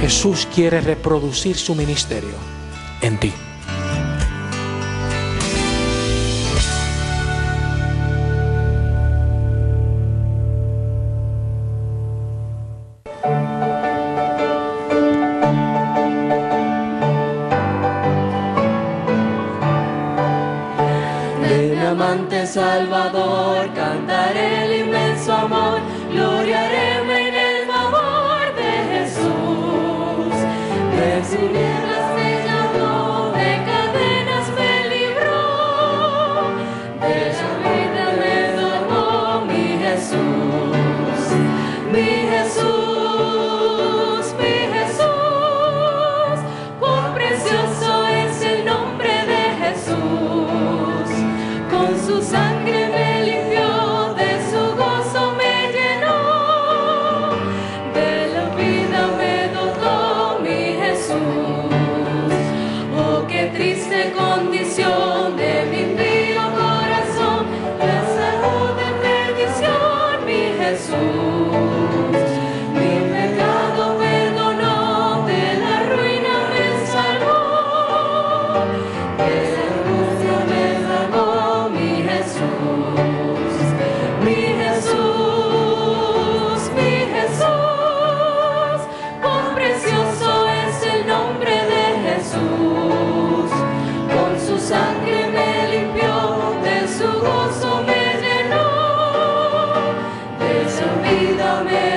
Jesús quiere reproducir su ministerio en ti. De mi amante Salvador cantaré el inmenso amor, gloriaré en el favor de Jesús. De su nieblas me llamó, de cadenas me libró, de la vida me salvó mi Jesús, mi Jesús, mi Jesús. Cuán precioso es el nombre de Jesús. Con su sangre me limpió, de su gozo me llenó, de la vida me dotó mi Jesús. Oh, qué triste condición de mi impío corazón, la salud de perdición mi Jesús. Mi pecado perdonó, de la ruina me salvó, de la angustia me salvó mi Jesús, mi Jesús, mi Jesús. Cuán precioso es el nombre de Jesús. Con su sangre me limpió, de su gozo me llenó, de su vida me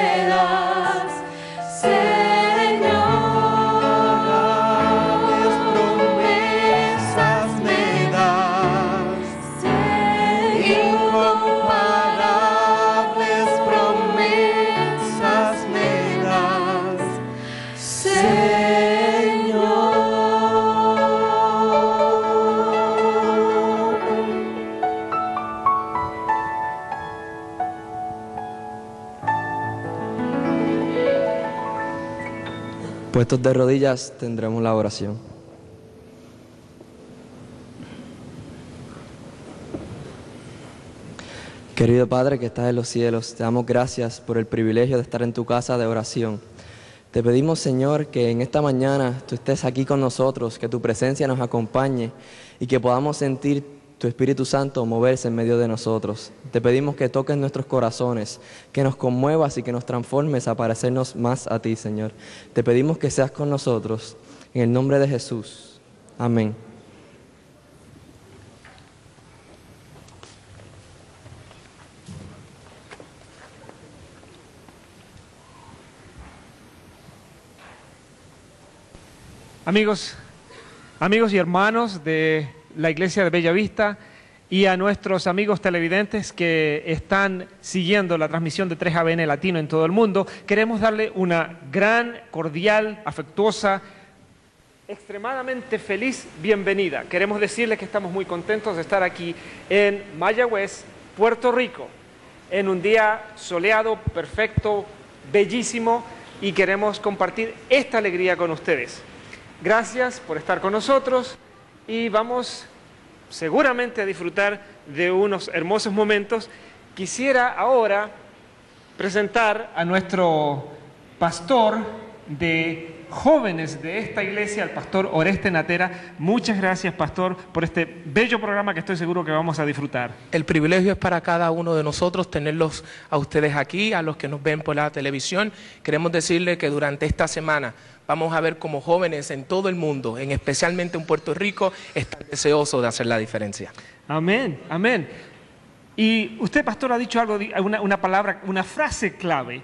me das, Señor. Promesas me das, incomparables promesas me das, Puestos de rodillas tendremos la oración. Querido Padre que estás en los cielos, te damos gracias por el privilegio de estar en tu casa de oración. Te pedimos, Señor, que en esta mañana tú estés aquí con nosotros, que tu presencia nos acompañe y que podamos sentir tu Espíritu Santo moverse en medio de nosotros. Te pedimos que toques nuestros corazones, que nos conmuevas y que nos transformes a parecernos más a ti, Señor. Te pedimos que seas con nosotros, en el nombre de Jesús. Amén. Amigos y hermanos de la Iglesia de Bellavista y a nuestros amigos televidentes que están siguiendo la transmisión de 3ABN Latino en todo el mundo, queremos darle una gran, cordial, afectuosa, extremadamente feliz bienvenida. Queremos decirles que estamos muy contentos de estar aquí en Mayagüez, Puerto Rico, en un día soleado, perfecto, bellísimo, y queremos compartir esta alegría con ustedes. Gracias por estar con nosotros y vamos seguramente a disfrutar de unos hermosos momentos. Quisiera ahora presentar a nuestro pastor de jóvenes de esta iglesia, el pastor Oreste Natera. Muchas gracias, pastor, por este bello programa que estoy seguro que vamos a disfrutar. El privilegio es para cada uno de nosotros tenerlos a ustedes aquí, a los que nos ven por la televisión. Queremos decirles que durante esta semana vamos a ver cómo jóvenes en todo el mundo, especialmente en Puerto Rico, están deseosos de hacer la diferencia. Amén, amén. Y usted, pastor, ha dicho algo, una palabra, una frase clave: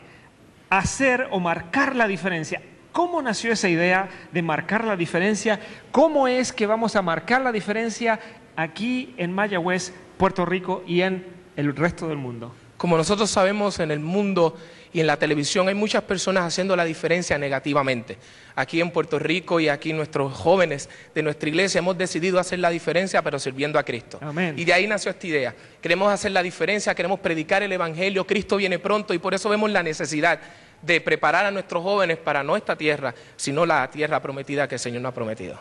hacer o marcar la diferencia. ¿Cómo nació esa idea de marcar la diferencia? ¿Cómo es que vamos a marcar la diferencia aquí en Mayagüez, Puerto Rico y en el resto del mundo? Como nosotros sabemos, en el mundo y en la televisión hay muchas personas haciendo la diferencia negativamente. Aquí en Puerto Rico y aquí nuestros jóvenes de nuestra iglesia hemos decidido hacer la diferencia, pero sirviendo a Cristo. Amén. Y de ahí nació esta idea. Queremos hacer la diferencia, queremos predicar el Evangelio. Cristo viene pronto y por eso vemos la necesidad de preparar a nuestros jóvenes para no esta tierra, sino la tierra prometida que el Señor nos ha prometido.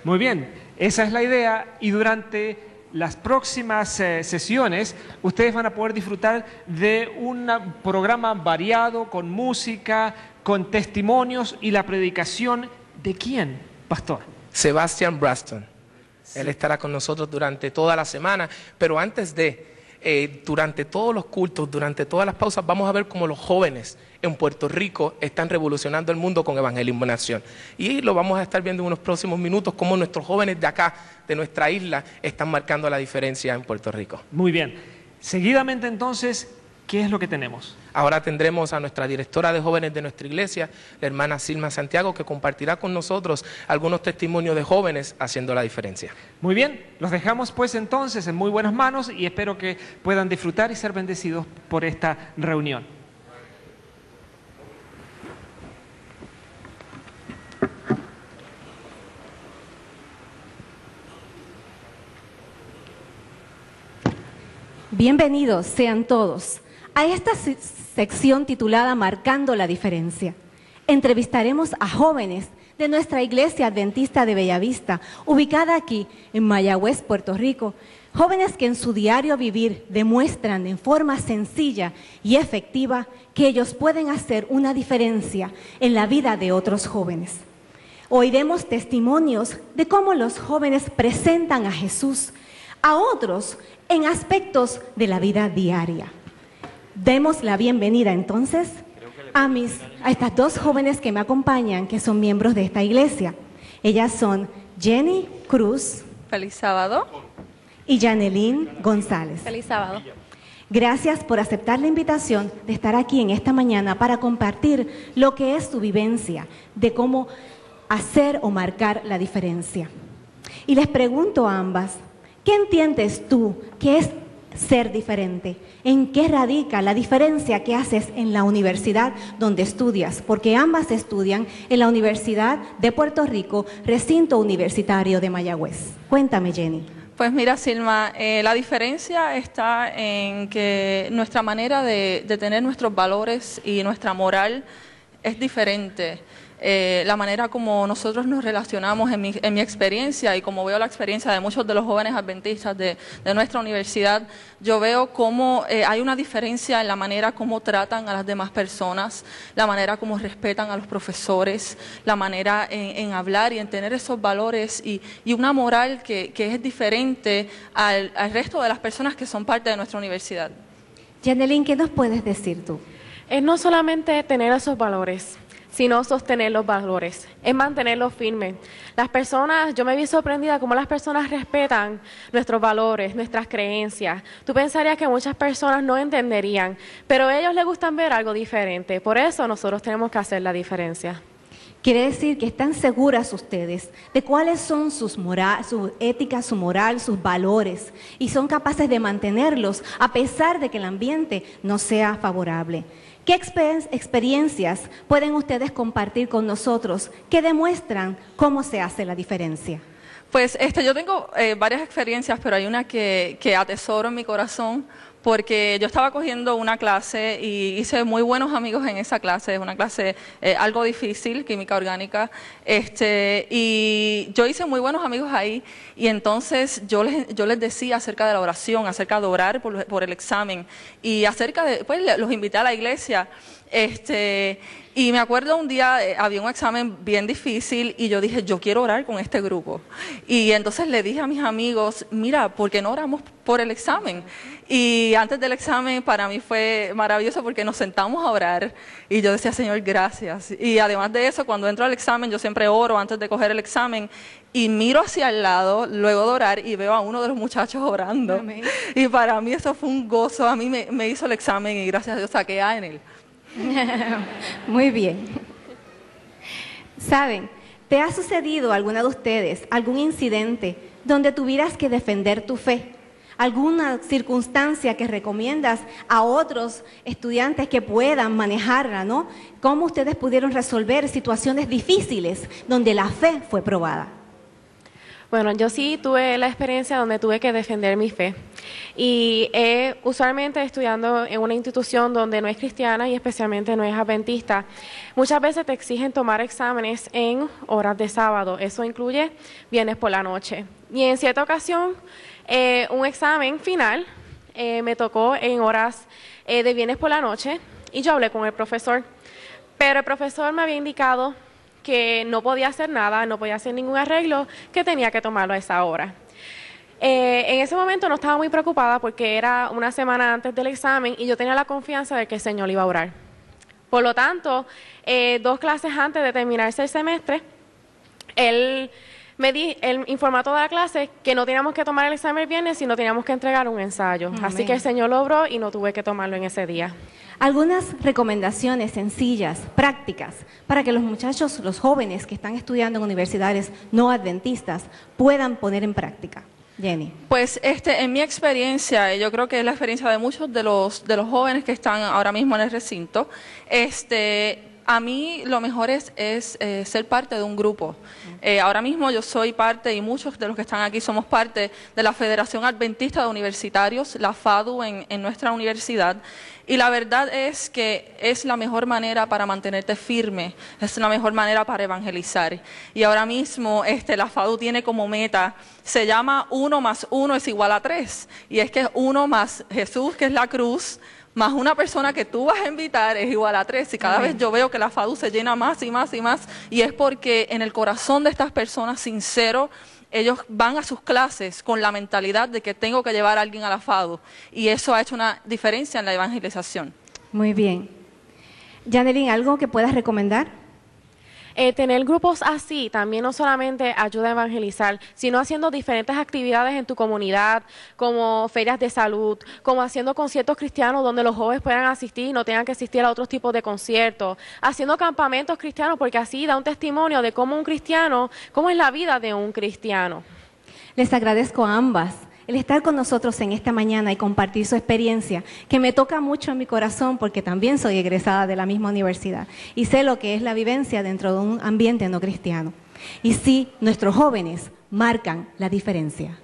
Muy bien, esa es la idea, y durante las próximas sesiones ustedes van a poder disfrutar de un programa variado con música, con testimonios y la predicación de ¿quién, pastor? Sebastian Braston. Sí. Él estará con nosotros durante toda la semana, pero antes durante todos los cultos, durante todas las pausas, vamos a ver cómo los jóvenes en Puerto Rico están revolucionando el mundo con evangelismo en acción. Y lo vamos a estar viendo en unos próximos minutos, cómo nuestros jóvenes de acá, de nuestra isla, están marcando la diferencia en Puerto Rico. Muy bien. Seguidamente, entonces, ¿qué es lo que tenemos? Ahora tendremos a nuestra directora de jóvenes de nuestra iglesia, la hermana Silma Santiago, que compartirá con nosotros algunos testimonios de jóvenes haciendo la diferencia. Muy bien, los dejamos pues entonces en muy buenas manos y espero que puedan disfrutar y ser bendecidos por esta reunión. Bienvenidos sean todos a esta sección titulada Marcando la Diferencia. Entrevistaremos a jóvenes de nuestra Iglesia Adventista de Bellavista, ubicada aquí en Mayagüez, Puerto Rico. Jóvenes que en su diario vivir demuestran en forma sencilla y efectiva que ellos pueden hacer una diferencia en la vida de otros jóvenes. Oiremos testimonios de cómo los jóvenes presentan a Jesús a otros en aspectos de la vida diaria. Demos la bienvenida entonces a estas dos jóvenes que me acompañan, que son miembros de esta iglesia. Ellas son Jenny Cruz. Feliz sábado. Y Janelín González. Feliz sábado. Gracias por aceptar la invitación de estar aquí en esta mañana para compartir lo que es su vivencia, de cómo hacer o marcar la diferencia. Y les pregunto a ambas, ¿qué entiendes tú que es ser diferente? ¿En qué radica la diferencia que haces en la universidad donde estudias? Porque ambas estudian en la Universidad de Puerto Rico, recinto universitario de Mayagüez. Cuéntame, Jenny. Pues mira, Silma, la diferencia está en que nuestra manera de tener nuestros valores y nuestra moral es diferente. La manera como nosotros nos relacionamos en mi experiencia y como veo la experiencia de muchos de los jóvenes adventistas de nuestra universidad, yo veo cómo hay una diferencia en la manera como tratan a las demás personas, la manera como respetan a los profesores, la manera en hablar y en tener esos valores y una moral que es diferente al resto de las personas que son parte de nuestra universidad. Yanelín, ¿qué nos puedes decir tú? Es no solamente tener esos valores, sino sostener los valores, es mantenerlos firmes. Las personas, yo me vi sorprendida cómo las personas respetan nuestros valores, nuestras creencias. Tú pensarías que muchas personas no entenderían, pero a ellos les gustan ver algo diferente. Por eso nosotros tenemos que hacer la diferencia. Quiere decir que están seguras ustedes de cuáles son su ética, su moral, sus valores, y son capaces de mantenerlos a pesar de que el ambiente no sea favorable. ¿Qué experiencias pueden ustedes compartir con nosotros que demuestran cómo se hace la diferencia? Pues yo tengo varias experiencias, pero hay una que atesoro en mi corazón, porque yo estaba cogiendo una clase y hice muy buenos amigos en esa clase. Es una clase algo difícil, química orgánica, y yo hice muy buenos amigos ahí, y entonces yo les decía acerca de la oración, acerca de orar por el examen, y acerca de, pues los invité a la iglesia, y me acuerdo un día había un examen bien difícil y yo dije, yo quiero orar con este grupo. Y entonces le dije a mis amigos, mira, ¿por qué no oramos por el examen? Y antes del examen para mí fue maravilloso porque nos sentamos a orar y yo decía, Señor, gracias. Y además de eso, cuando entro al examen, yo siempre oro antes de coger el examen y miro hacia el lado, luego de orar, y veo a uno de los muchachos orando. Amén. Y para mí eso fue un gozo. A mí me hizo el examen y gracias a Dios saqué A en él. Muy bien. ¿Saben? ¿Te ha sucedido a alguna de ustedes algún incidente donde tuvieras que defender tu fe? ¿Alguna circunstancia que recomiendas a otros estudiantes que puedan manejarla, ¿no? ¿Cómo ustedes pudieron resolver situaciones difíciles donde la fe fue probada? Bueno, yo sí tuve la experiencia donde tuve que defender mi fe. Y usualmente estudiando en una institución donde no es cristiana y especialmente no es adventista, muchas veces te exigen tomar exámenes en horas de sábado. Eso incluye viernes por la noche. Y en cierta ocasión, un examen final me tocó en horas de viernes por la noche y yo hablé con el profesor. Pero el profesor me había indicado que no podía hacer nada, no podía hacer ningún arreglo, que tenía que tomarlo a esa hora. En ese momento no estaba muy preocupada porque era una semana antes del examen y yo tenía la confianza de que el Señor iba a orar. Por lo tanto, 2 clases antes de terminarse el semestre, él informó a toda la clase que no teníamos que tomar el examen el viernes, sino teníamos que entregar un ensayo. Amén. Así que el Señor lo obró y no tuve que tomarlo en ese día. Algunas recomendaciones sencillas, prácticas, para que los muchachos, los jóvenes que están estudiando en universidades no adventistas puedan poner en práctica. Jenny. Pues en mi experiencia, yo creo que es la experiencia de muchos de los jóvenes que están ahora mismo en el recinto, a mí lo mejor es ser parte de un grupo. Ahora mismo yo soy parte, y muchos de los que están aquí somos parte de la Federación Adventista de Universitarios, la FADU, en nuestra universidad. Y la verdad es que es la mejor manera para mantenerte firme, es la mejor manera para evangelizar. Y ahora mismo la FADU tiene como meta, se llama 1 más 1 es igual a 3. Y es que 1 más Jesús, que es la cruz, más una persona que tú vas a invitar es igual a 3. Y cada vez yo veo que la FADU se llena más y más y más. Y es porque en el corazón de estas personas sinceros, ellos van a sus clases con la mentalidad de que tengo que llevar a alguien a la FADU. Y eso ha hecho una diferencia en la evangelización. Muy bien. Yanelín, ¿algo que puedas recomendar? Tener grupos así también no solamente ayuda a evangelizar, sino haciendo diferentes actividades en tu comunidad, como ferias de salud, como haciendo conciertos cristianos donde los jóvenes puedan asistir y no tengan que asistir a otros tipos de conciertos, haciendo campamentos cristianos, porque así da un testimonio de cómo cómo es la vida de un cristiano. Les agradezco a ambas el estar con nosotros en esta mañana y compartir su experiencia, que me toca mucho en mi corazón porque también soy egresada de la misma universidad y sé lo que es la vivencia dentro de un ambiente no cristiano. Y sí, nuestros jóvenes marcan la diferencia.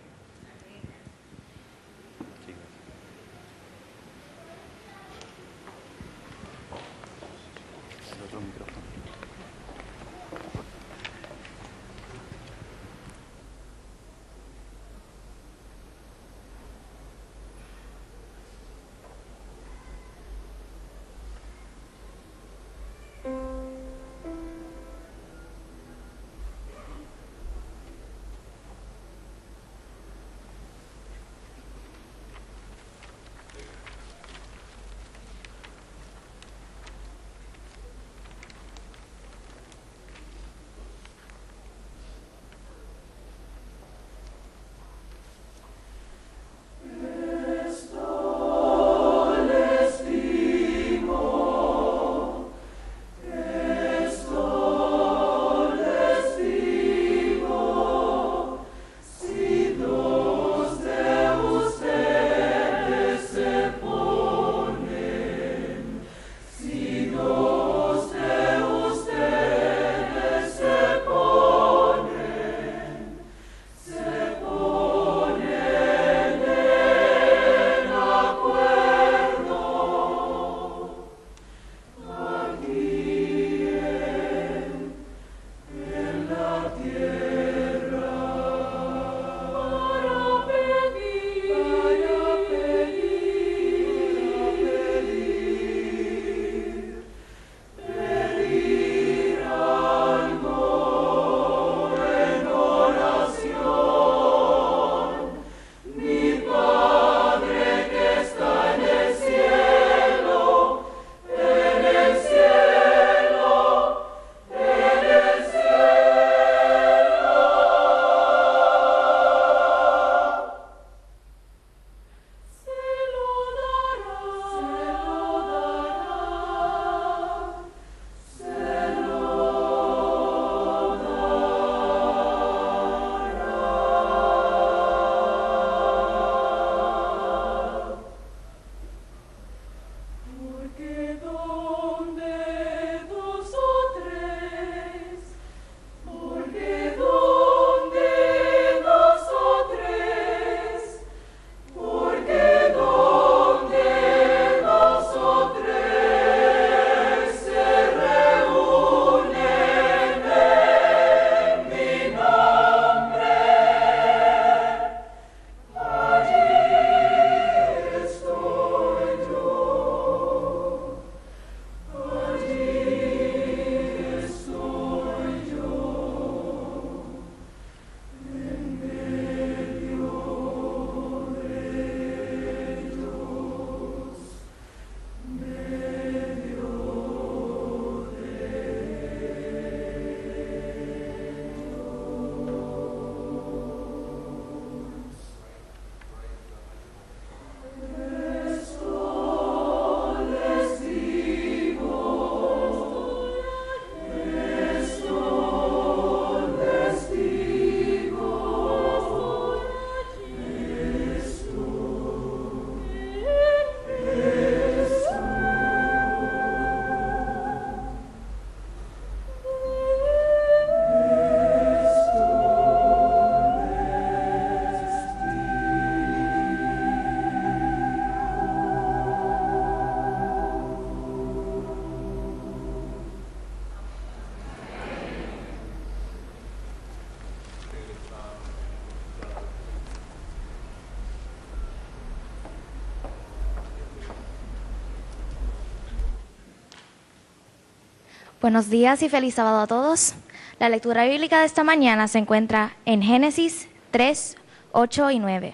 Buenos días y feliz sábado a todos. La lectura bíblica de esta mañana se encuentra en Génesis 3, 8 y 9.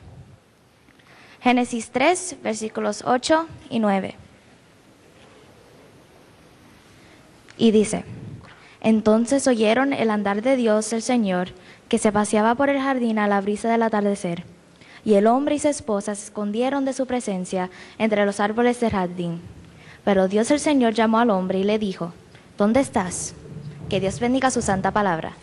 Génesis 3, versículos 8 y 9. Y dice: Entonces oyeron el andar de Dios el Señor, que se paseaba por el jardín a la brisa del atardecer. Y el hombre y su esposa se escondieron de su presencia entre los árboles del jardín. Pero Dios el Señor llamó al hombre y le dijo, ¿dónde estás? Que Dios bendiga su santa palabra.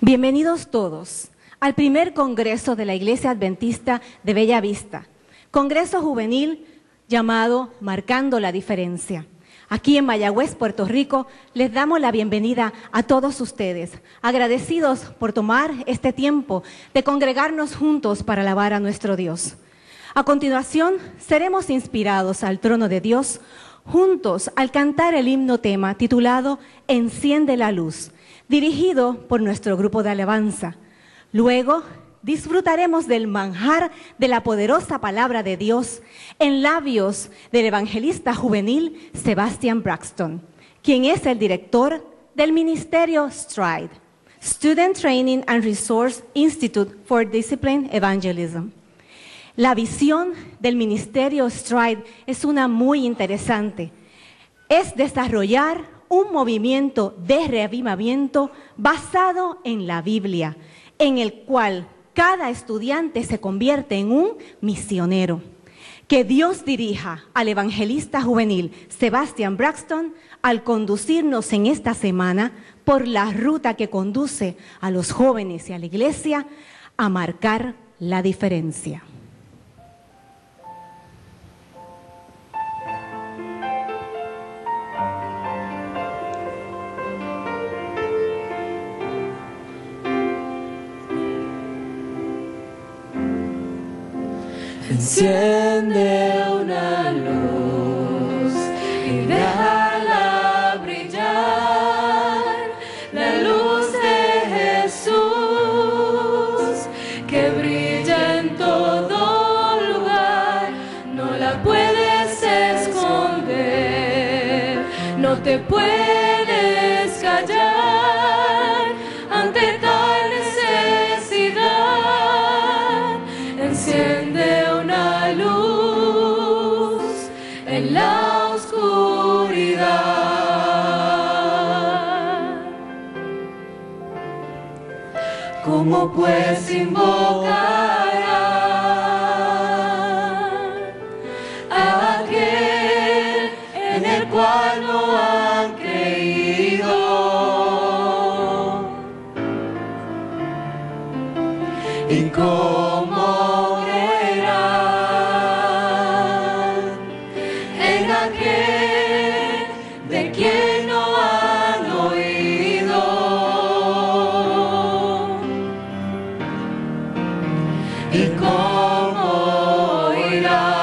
Bienvenidos todos al primer congreso de la Iglesia Adventista de Bella Vista, congreso juvenil llamado Marcando la Diferencia. Aquí en Mayagüez, Puerto Rico, les damos la bienvenida a todos ustedes, agradecidos por tomar este tiempo de congregarnos juntos para alabar a nuestro Dios. A continuación, seremos inspirados al trono de Dios juntos al cantar el himno tema titulado Enciende la luz, dirigido por nuestro grupo de alabanza. Luego, disfrutaremos del manjar de la poderosa palabra de Dios en labios del evangelista juvenil Sebastian Braxton, quien es el director del ministerio STRIDE, Student Training and Resource Institute for Discipline Evangelism. La visión del ministerio STRIDE es una muy interesante. Es desarrollar un movimiento de reavivamiento basado en la Biblia, en el cual cada estudiante se convierte en un misionero. Que Dios dirija al evangelista juvenil Sebastian Braxton al conducirnos en esta semana por la ruta que conduce a los jóvenes y a la iglesia a marcar la diferencia. Enciende una luz y déjala brillar, la luz de Jesús que brilla en todo lugar. No la puedes esconder, no te puedes callar ante tal necesidad. Enciende una luz en la oscuridad. ¿Cómo pues invocarán a aquel en el cual no han creído? ¿Y cómo creerán en aquel de quien no han oído? ¿Y cómo oirán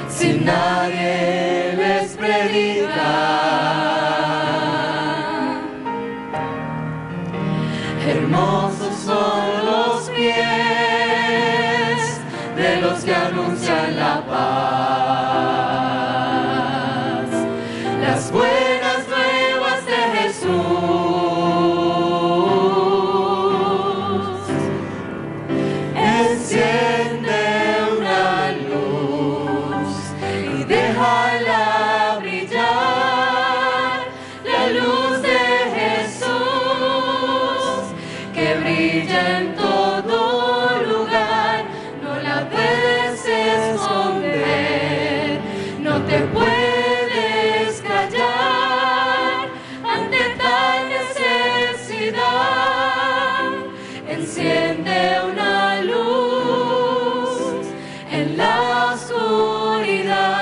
si nadie les predica? Hermosos son los pies de los que anuncian la paz, las buenas nuevas de Jesús. Enciende una luz y déjala brillar, la luz de Jesús que brilla en todo lugar. No la puedes esconder, no te puedes callar ante tal necesidad. Enciende una luz en la oscuridad.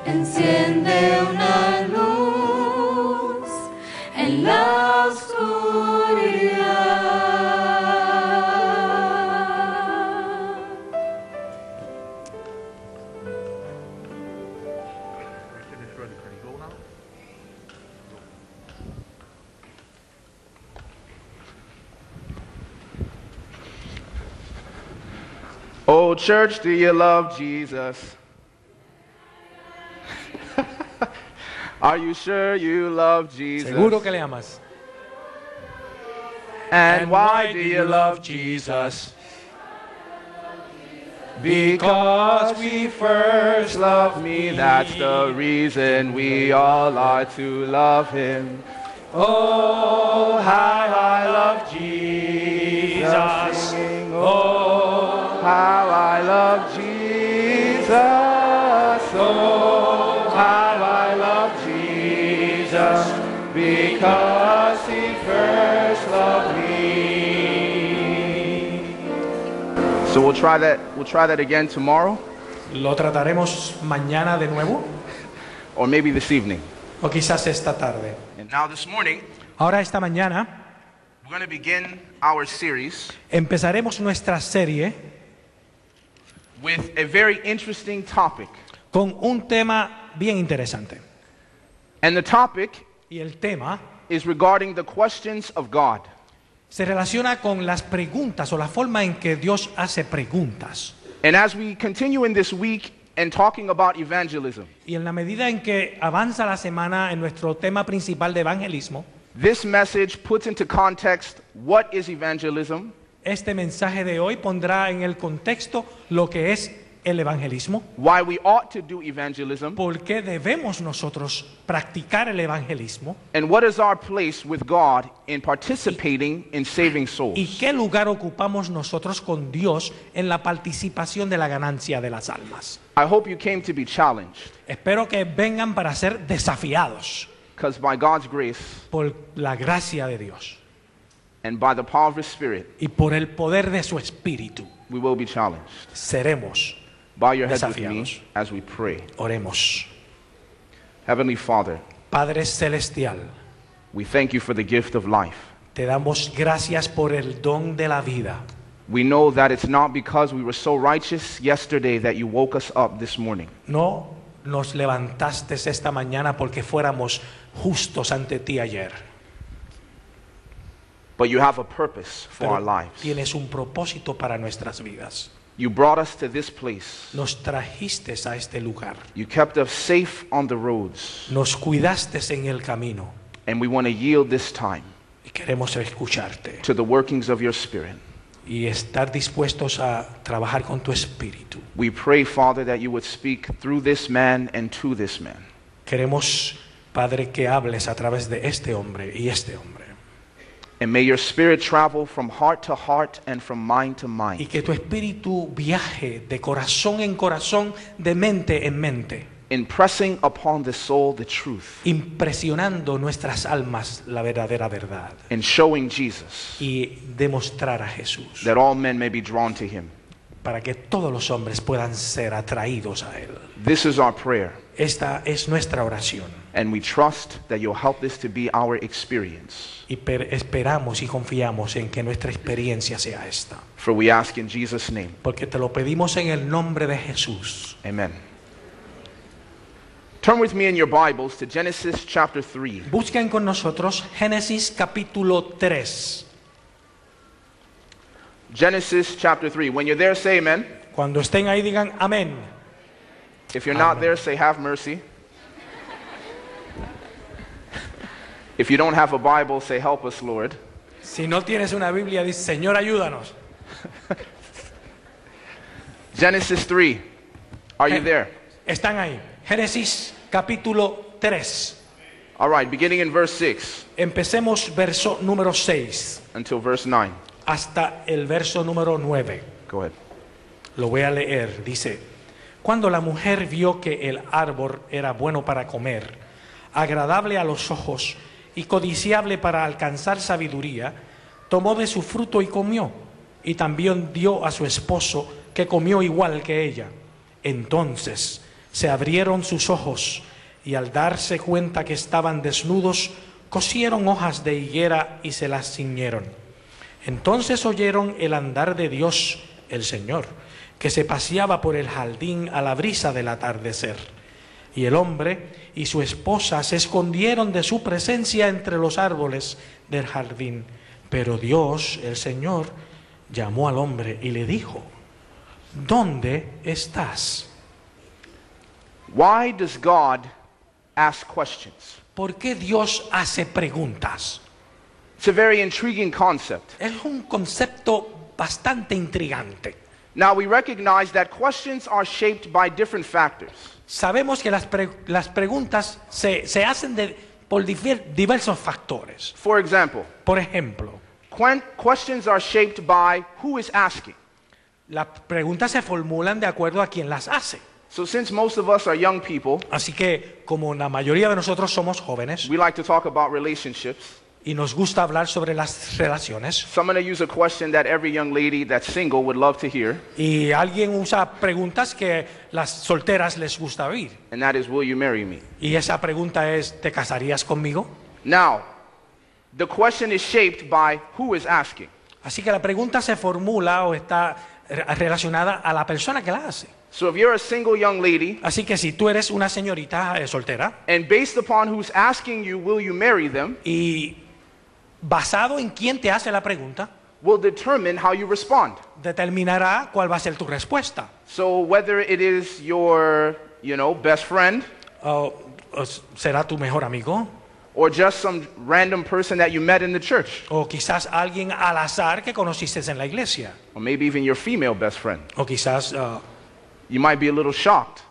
Enciende una luz en la oscuridad. Oh, church, do you love Jesus? Are you sure you love Jesus? Seguro que le amas. And why do you love Jesus? Because we first loved me, that's the reason we all are to love him. Oh, how I love Jesus. Singing, oh, how I love Jesus. Oh, how I love Jesus. Because he first loved me. So we'll try that again tomorrow, Lo trataremos mañana de nuevo or maybe this evening. o quizás esta tarde. And now this morning, Ahora esta mañana we're going to begin our series empezaremos nuestra serie with a very interesting topic. con un tema bien interesante. And the topic Y el tema is regarding the questions of God. se relaciona con las preguntas o la forma en que Dios hace preguntas. And as we continue in this week and talking about evangelism, Y en la medida en que avanza la semana en nuestro tema principal de evangelismo, this message puts into context what is evangelism, este mensaje de hoy pondrá en el contexto lo que es el evangelismo, why we ought to do evangelism, por qué debemos nosotros practicar el evangelismo and what is our place with God in participating in saving souls. y qué lugar ocupamos nosotros con Dios en la participación de la ganancia de las almas. I hope you came to be challenged, Espero que vengan para ser desafiados because by God's grace por la gracia de Dios and by the power of His Spirit, y por el poder de su Espíritu. we will be challenged. Seremos. Bow your heads with me Desafiados. as we pray. Oremos. Heavenly Father, Padre Celestial, we thank you for the gift of life. te damos gracias por el don de la vida. We know that it's not because we were so righteous yesterday that you woke us up this morning. No nos levantaste esta mañana porque fuéramos justos ante ti ayer. But you have a purpose for Pero our lives. tienes un propósito para nuestras vidas. You brought us to this place. Nos trajiste a este lugar. You kept us safe on the roads. Nos cuidaste en el camino. And we want to yield this time Y queremos escucharte. to the workings of your Spirit. Y estar dispuestos a trabajar con tu espíritu. We pray, Father, that you would speak through this man and to this man. Queremos, Padre, que hables a través de este hombre y este hombre. And may your Spirit travel from heart to heart and from mind to Y mind. que tu espíritu viaje de corazón en corazón, de mente en mente, Impressing upon the soul the truth impresionando nuestras almas la verdadera verdad and showing Jesus y demostrar a Jesús that all men may be drawn to him. para que todos los hombres puedan ser atraídos a Él. This is our prayer, Esta es nuestra oración and we trust that you'll help this to be our experience. y esperamos y confiamos en que nuestra experiencia sea esta. For we ask in Jesus' name. Porque te lo pedimos en el nombre de Jesús. Amen. Turn with me in your Bibles to Genesis chapter 3. Busquen con nosotros Génesis capítulo 3. Genesis chapter 3. When you're there, say amen. Cuando estén ahí digan amén. If you're not Amen. there, say have mercy. If you don't have a Bible, say help us, Lord. Si no tienes una Biblia, dice, Señor, ayúdanos. Genesis 3. Are you there? Están ahí. Génesis capítulo 3. All right, beginning in verse 6 Empecemos verso número 6 until verse 9. hasta el verso número 9. Go ahead. Lo voy a leer. Dice, cuando la mujer vio que el árbol era bueno para comer, agradable a los ojos y codiciable para alcanzar sabiduría, tomó de su fruto y comió, y también dio a su esposo, que comió igual que ella. Entonces se abrieron sus ojos, y al darse cuenta que estaban desnudos, cosieron hojas de higuera y se las ciñeron. Entonces oyeron el andar de Dios, el Señor, que se paseaba por el jardín a la brisa del atardecer. Y el hombre y su esposa se escondieron de su presencia entre los árboles del jardín. Pero Dios, el Señor, llamó al hombre y le dijo, ¿dónde estás? Why does God ask questions? ¿Por qué Dios hace preguntas? It's a very intriguing concept. Es un concepto bastante intrigante. Now, we recognize that questions are shaped by different factors. Sabemos que las preguntas se hacen por diversos factores. For example, Por ejemplo, questions are shaped by who is asking. las preguntas se formulan de acuerdo a quien las hace. So since most of us are young people, Así que, como la mayoría de nosotros somos jóvenes we like to talk about relationships. y nos gusta hablar sobre las relaciones, So I'm going to use a question that every young lady that's single would love to hear, y alguien usa preguntas que las solteras les gusta oír. and that is, will you marry me? Y esa pregunta es, ¿te casarías conmigo? Now, the question is shaped by who is asking. Así que la pregunta se formula o está relacionada a la persona que la hace. So if you're a single young lady, Así que si tú eres una señorita soltera and based upon who's asking you, will you marry them, y basado en quién te hace la pregunta, will determine how you respond. determinará cuál va a ser tu respuesta. So whether it is your, best friend, O será tu mejor amigo, or just some random person that you met in the church, o quizás alguien al azar que conociste en la iglesia, or maybe even your female best friend, o quizás you might be a little shocked.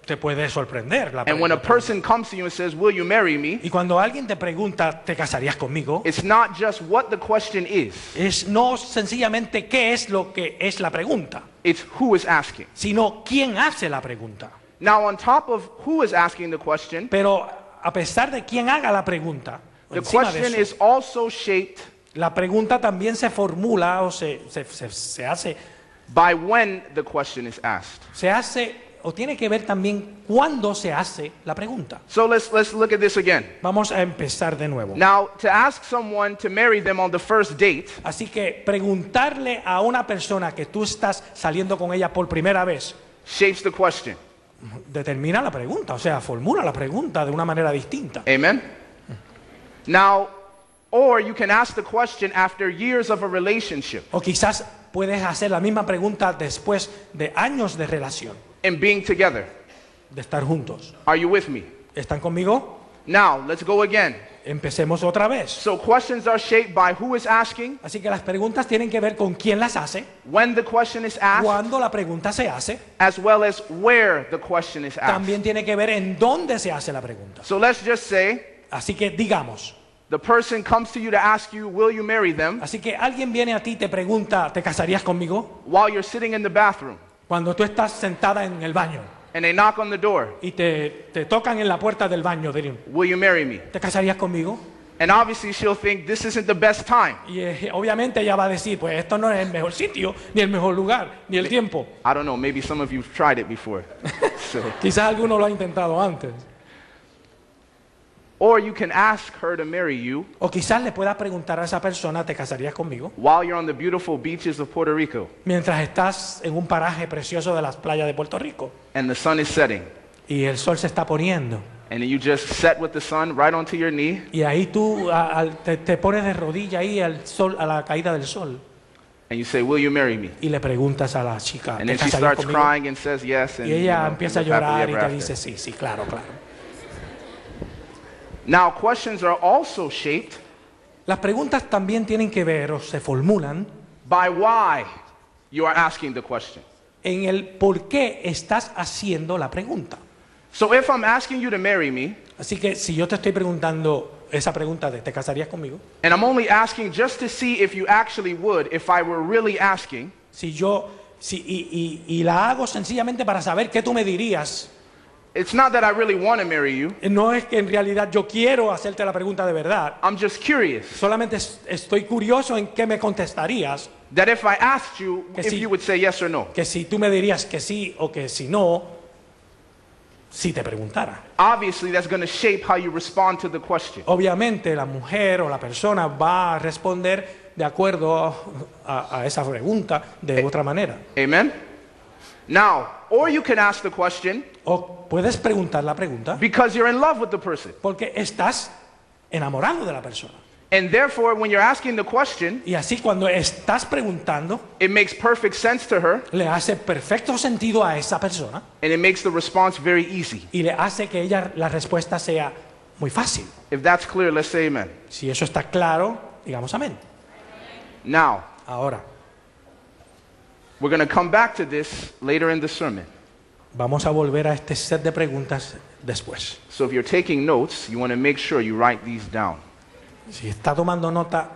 te puede sorprender la And when a pregunta. person comes to you and says, will you marry me? Y cuando alguien te pregunta, ¿te casarías conmigo? It's not just what the question is, Es no sencillamente qué es lo que es la pregunta, it's who is asking. sino quién hace la pregunta. Now, on top of who is asking the question, Pero a pesar de quién haga la pregunta, the encima de question eso, is also shaped la pregunta también se formula o se hace, by when the question is asked. o tiene que ver también cuándo se hace la pregunta. So let's look at this again. Vamos a empezar de nuevo. Now, to ask someone to marry them on the first date, Así que preguntarle a una persona que tú estás saliendo con ella por primera vez shapes the question. determina la pregunta, o sea, formula la pregunta de una manera distinta. Amen? Now, or you can ask the question after years of a relationship O quizás puedes hacer la misma pregunta después de años de relación, and being together. de estar juntos. Are you with me? ¿Están conmigo? Now, let's go again. Empecemos otra vez. So questions are shaped by who is asking, Así que las preguntas tienen que ver con quién las hace, when the question is asked, cuándo la pregunta se hace, as well as where the question is asked. también tiene que ver en dónde se hace la pregunta. So let's just say Así que digamos, the person comes to you to ask you, will you marry them, así que alguien viene a ti y te pregunta, ¿te casarías conmigo? while you're sitting in the bathroom, Cuando tú estás sentada en el baño and they knock on the door, y te tocan en la puerta del baño, dirían, will you marry me? ¿te casarías conmigo? And obviously she'll think this isn't the best time. Y obviamente ella va a decir, pues esto no es el mejor sitio, ni el mejor lugar, ni el tiempo. I don't know, maybe some of you've tried it before. So, Quizás alguno lo ha intentado antes. or you can ask her to marry you O quizás le puedas preguntar a esa persona, ¿te casarías conmigo? while you're on the beautiful beaches of Puerto Rico Mientras estás en un paraje precioso de las playas de Puerto Rico and the sun is setting. y el sol se está poniendo. And you just set with the sun right onto your knee, Y ahí tú te pones de rodilla ahí al sol, a la caída del sol, and you say, will you marry me? y le preguntas a la chica, And ¿te then she casarías starts conmigo? crying and says yes, and Y ella you know, empieza a live happily llorar y ever te after. dice, sí, sí, claro, claro. Now, questions are also shaped Las preguntas también tienen que ver o se formulan by why you are asking the question. en el por qué estás haciendo la pregunta. So if I'm asking you to marry me, Así que si yo te estoy preguntando esa pregunta de ¿te casarías conmigo? and I'm only asking just to see if you actually would, if I were really asking, Y la hago sencillamente para saber qué tú me dirías. it's not that I really want to marry you. No es que en realidad yo quiero hacerte la pregunta de verdad. I'm just curious Solamente estoy curioso en qué me contestarías. that if I asked you, Que if sí. you would say yes or no. Que si tú me dirías que sí o que si no, si te preguntara. Obviously, that's going to shape how you respond to the question. Obviamente la mujer o la persona va a responder de acuerdo a esa pregunta de otra manera. Amen? Now, or you can ask the question O puedes preguntar la pregunta because you're in love with the person. porque estás enamorado de la persona. And therefore, when you're asking the question, Y así cuando estás preguntando, it makes perfect sense to her, le hace perfecto sentido a esa persona and it makes the response very easy. y le hace que ella la respuesta sea muy fácil. If that's clear, let's say amen. Si eso está claro, digamos amén. Now, Ahora, we're going to come back to this later in the sermon. vamos a volver a este set de preguntas después. So if you're taking notes, you want to make sure you write these down. Si está tomando nota,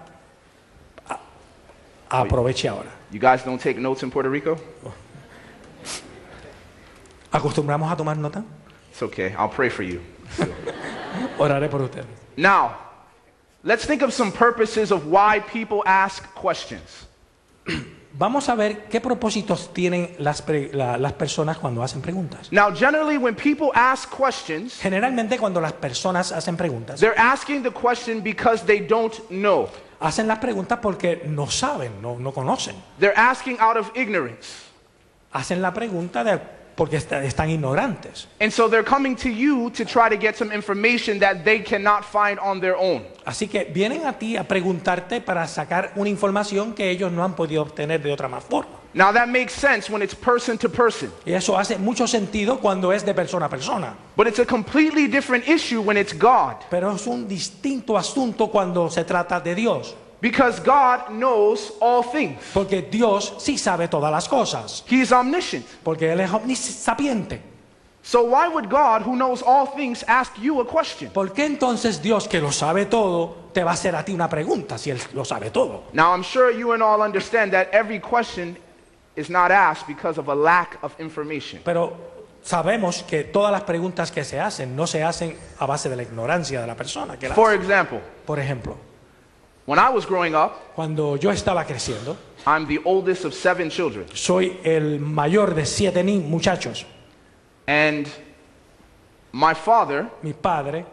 aproveche ahora. You guys don't take notes in Puerto Rico? ¿Acostumbramos a tomar nota? It's okay. I'll pray for you. Oraré por ustedes. Now, let's think of some purposes of why people ask questions. Vamos a ver qué propósitos tienen las personas cuando hacen preguntas. Now, generally, when people ask questions, Generalmente cuando las personas hacen preguntas, they're asking the question because they don't know. hacen las preguntas porque no saben, no conocen. They're asking out of ignorance. Hacen la pregunta porque están ignorantes. And so they're coming to you to try to get some information that they cannot find on their own. Así que vienen a ti a preguntarte para sacar una información que ellos no han podido obtener de otra más forma. Now, that makes sense when it's person to person. Y eso hace mucho sentido cuando es de persona a persona. But it's a completely different issue when it's God. Pero es un distinto asunto cuando se trata de Dios. Because God knows all things. Porque Dios sí sabe todas las cosas. He's omniscient. Porque Él es omnisapiente. So why would God, who knows all things, ask you a question? ¿Por qué entonces Dios, que lo sabe todo, te va a hacer a ti una pregunta si Él lo sabe todo? Now, I'm sure you and all understand that every question is not asked because of a lack of information. Pero sabemos que todas las preguntas que se hacen no se hacen a base de la ignorancia de la persona que la For hace. example, Por ejemplo, when I was growing up, cuando yo estaba creciendo, I'm the oldest of 7 children. soy el mayor de 7 muchachos. And my father Mi padre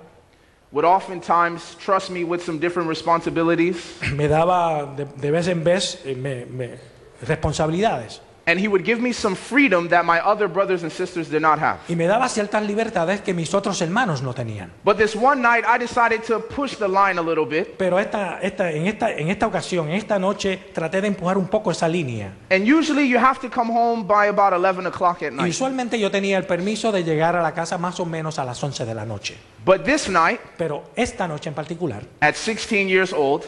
would oftentimes trust me with some different responsibilities. me daba de vez en vez responsabilidades. And he would give me some freedom that my other brothers and sisters did not have. Y me daba ciertas libertades que mis otros hermanos no tenían. But this one night, I decided to push the line a little bit. Pero en esta ocasión, en esta noche, traté de empujar un poco esa línea. And usually you have to come home by about 11 o'clock at Y night. usualmente yo tenía el permiso de llegar a la casa más o menos a las 11 de la noche. But this night, Pero esta noche en particular, at 16 years old,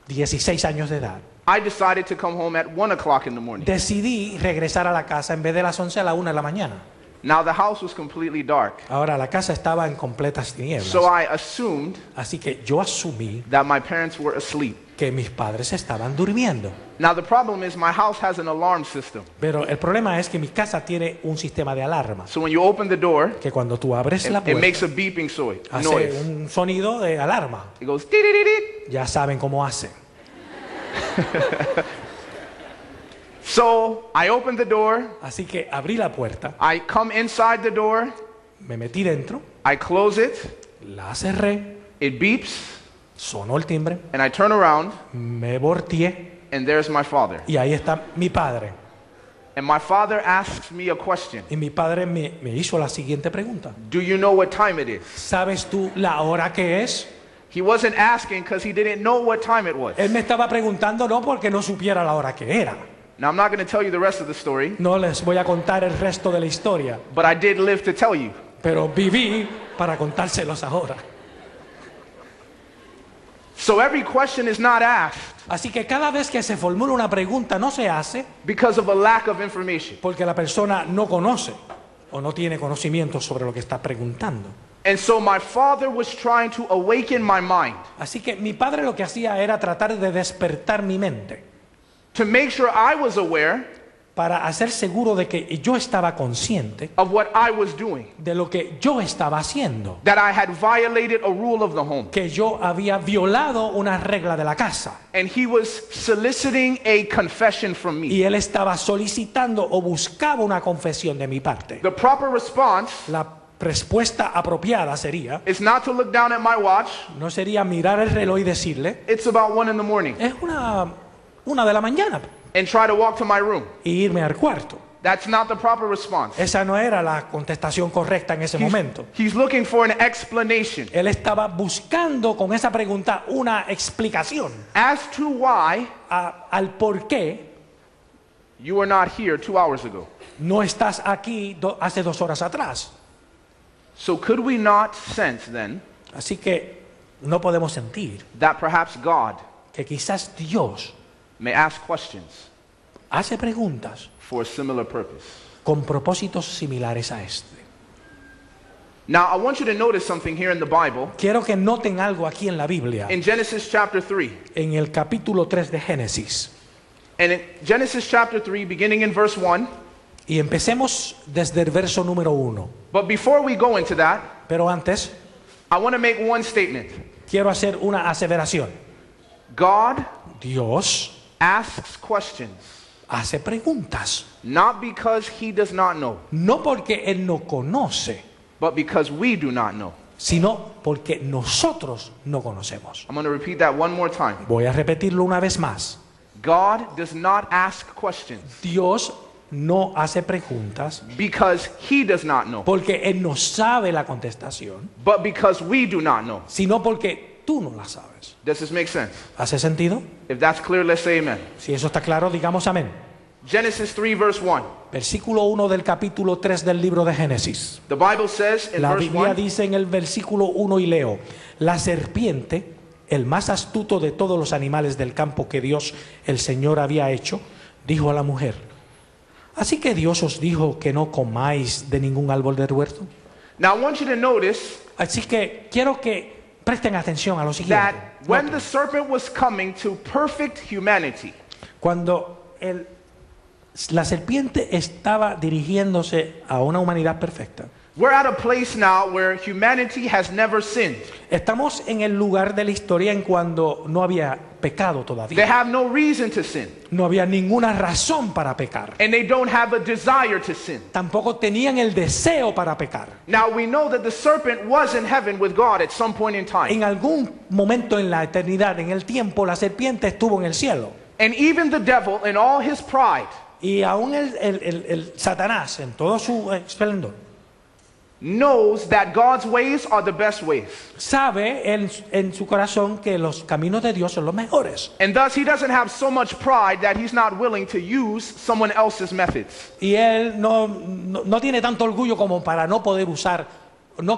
16 años de edad, I decided to come home at 1 o'clock in the morning. decidí regresar a la casa en vez de las 11 a la 1 de la mañana. Now the house was completely dark. Ahora la casa estaba en completas tinieblas. So I assumed Así que yo asumí that my parents were asleep. que mis padres estaban durmiendo. Now the problem is my house has an alarm system. Pero el problema es que mi casa tiene un sistema de alarma. So when you open the door, Que cuando tú abres la it puerta, makes a beeping hace noise. un sonido de alarma. It goes dee-dee-dee-dee. Ya saben cómo hace. So I opened the door, Así que abrí la puerta, I come inside the door, me metí dentro, I close it, la cerré, it beeps, sonó el timbre, and I turn around, me volteé and there's my father. y ahí está mi padre. And my father asks me a question. Y mi padre me hizo la siguiente pregunta. Do you know what time it is? ¿Sabes tú la hora que es? He wasn't asking because he didn't know what time it was. Él me estaba preguntando no porque no supiera la hora que era. Now I'm not going to tell you the rest of the story, No les voy a contar el resto de la historia, but I did live to tell you. pero viví para contárselos ahora. So every question is not asked Así que cada vez que se formula una pregunta no se hace because of a lack of information. porque la persona no conoce o no tiene conocimiento sobre lo que está preguntando. And so my father was trying to awaken my mind Así que mi padre lo que hacía era tratar de despertar mi mente to make sure I was aware para hacer seguro de que yo estaba consciente of what I was doing, de lo que yo estaba haciendo, that I had violated a rule of the home. que yo había violado una regla de la casa. And he was soliciting a confession from me. Y él estaba solicitando o buscaba una confesión de mi parte. The proper response La respuesta apropiada sería, is not to look down at my watch. no sería mirar el reloj y decirle, It's about 1 in the morning, es una de la mañana, and try to walk to my room. y irme al cuarto. That's not the proper response. Esa no era la contestación correcta en ese momento. He's looking for an explanation Él estaba buscando con esa pregunta una explicación as to why al por qué you were not here 2 hours ago. no estás aquí hace 2 horas atrás. So could we not sense then Así que no podemos sentir that perhaps God que quizás Dios may ask questions hace preguntas for a similar purpose? con propósitos similares a este. Now, I want you to notice something here in the Bible. Quiero que noten algo aquí en la Biblia, In Genesis chapter 3. en el capítulo 3 de Génesis. And in Genesis chapter 3, beginning in verse 1. Y empecemos desde el verso número 1. But before we go into that, Pero antes, I want to make one statement. quiero hacer una aseveración. God Dios asks questions, hace preguntas, not because he does not know, no porque Él no conoce, but because we do not know. sino porque nosotros no conocemos. I'm going to repeat that one more time. Voy a repetirlo una vez más. God does not ask questions Dios no hace preguntas because he does not know, porque Él no sabe la contestación, but because we do not know. sino porque tú no la sabes. Does this make sense? ¿Hace sentido? If that's clear, let's say amen. Si eso está claro, digamos amén. Genesis 3 verse 1. Versículo 1 del capítulo 3 del libro de Génesis. The Bible says in La verse Biblia 1, dice en el versículo 1 y leo: la serpiente, el más astuto de todos los animales del campo que Dios el Señor había hecho, dijo a la mujer: ¿así que Dios os dijo que no comáis de ningún árbol del huerto? now I want you to notice Así que quiero que presten atención a lo that siguiente. when the serpent was coming to perfect humanity, Cuando la serpiente estaba dirigiéndose a una humanidad perfecta, we're at a place now where humanity has never sinned. estamos en el lugar de la historia en cuando no había pecado They todavía. have no reason to sin, No había ninguna razón para pecar. and they don't have a desire to sin. Tampoco tenían el deseo para pecar. Now we know that the serpent was in heaven with God at some point in time. En algún momento en la eternidad, en el tiempo, la serpiente estuvo en el cielo. And even the devil in all his pride Y aún el Satanás, en todo su esplendor, knows that God's ways are the best ways. sabe en su corazón que los caminos de Dios son los mejores. And thus he doesn't have so much pride that he's not willing to use someone else's methods. Y él no tiene tanto orgullo como para no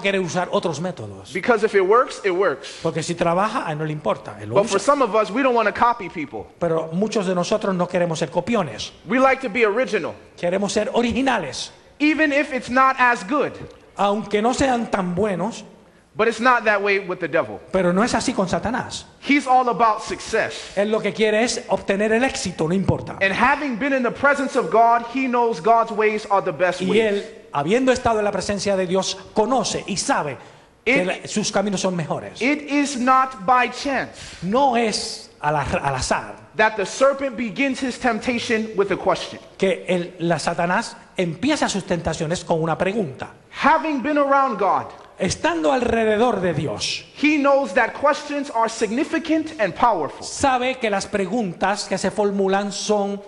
querer usar otros métodos. Because if it works, it works. Porque si trabaja, a él no le importa. Él lo But for usa. some of us, we don't want to copy people. Pero muchos de nosotros no queremos ser copiones. We like to be original, Queremos ser originales. even if it's not as good. Aunque no sean tan buenos, But it's not that way with the devil. pero no es así con Satanás. He's all about success. Él lo que quiere es obtener el éxito, no importa. And having been in the presence of God, he knows God's ways are the best Y ways. él, habiendo estado en la presencia de Dios, conoce y sabe que It- sus caminos son mejores. It is not by chance No es al azar that the serpent begins his temptation with a question. que la Satanás empieza sus tentaciones con una pregunta. Having been around God, Estando alrededor de Dios, he knows that questions are significant and powerful. sabe que las preguntas que se formulan son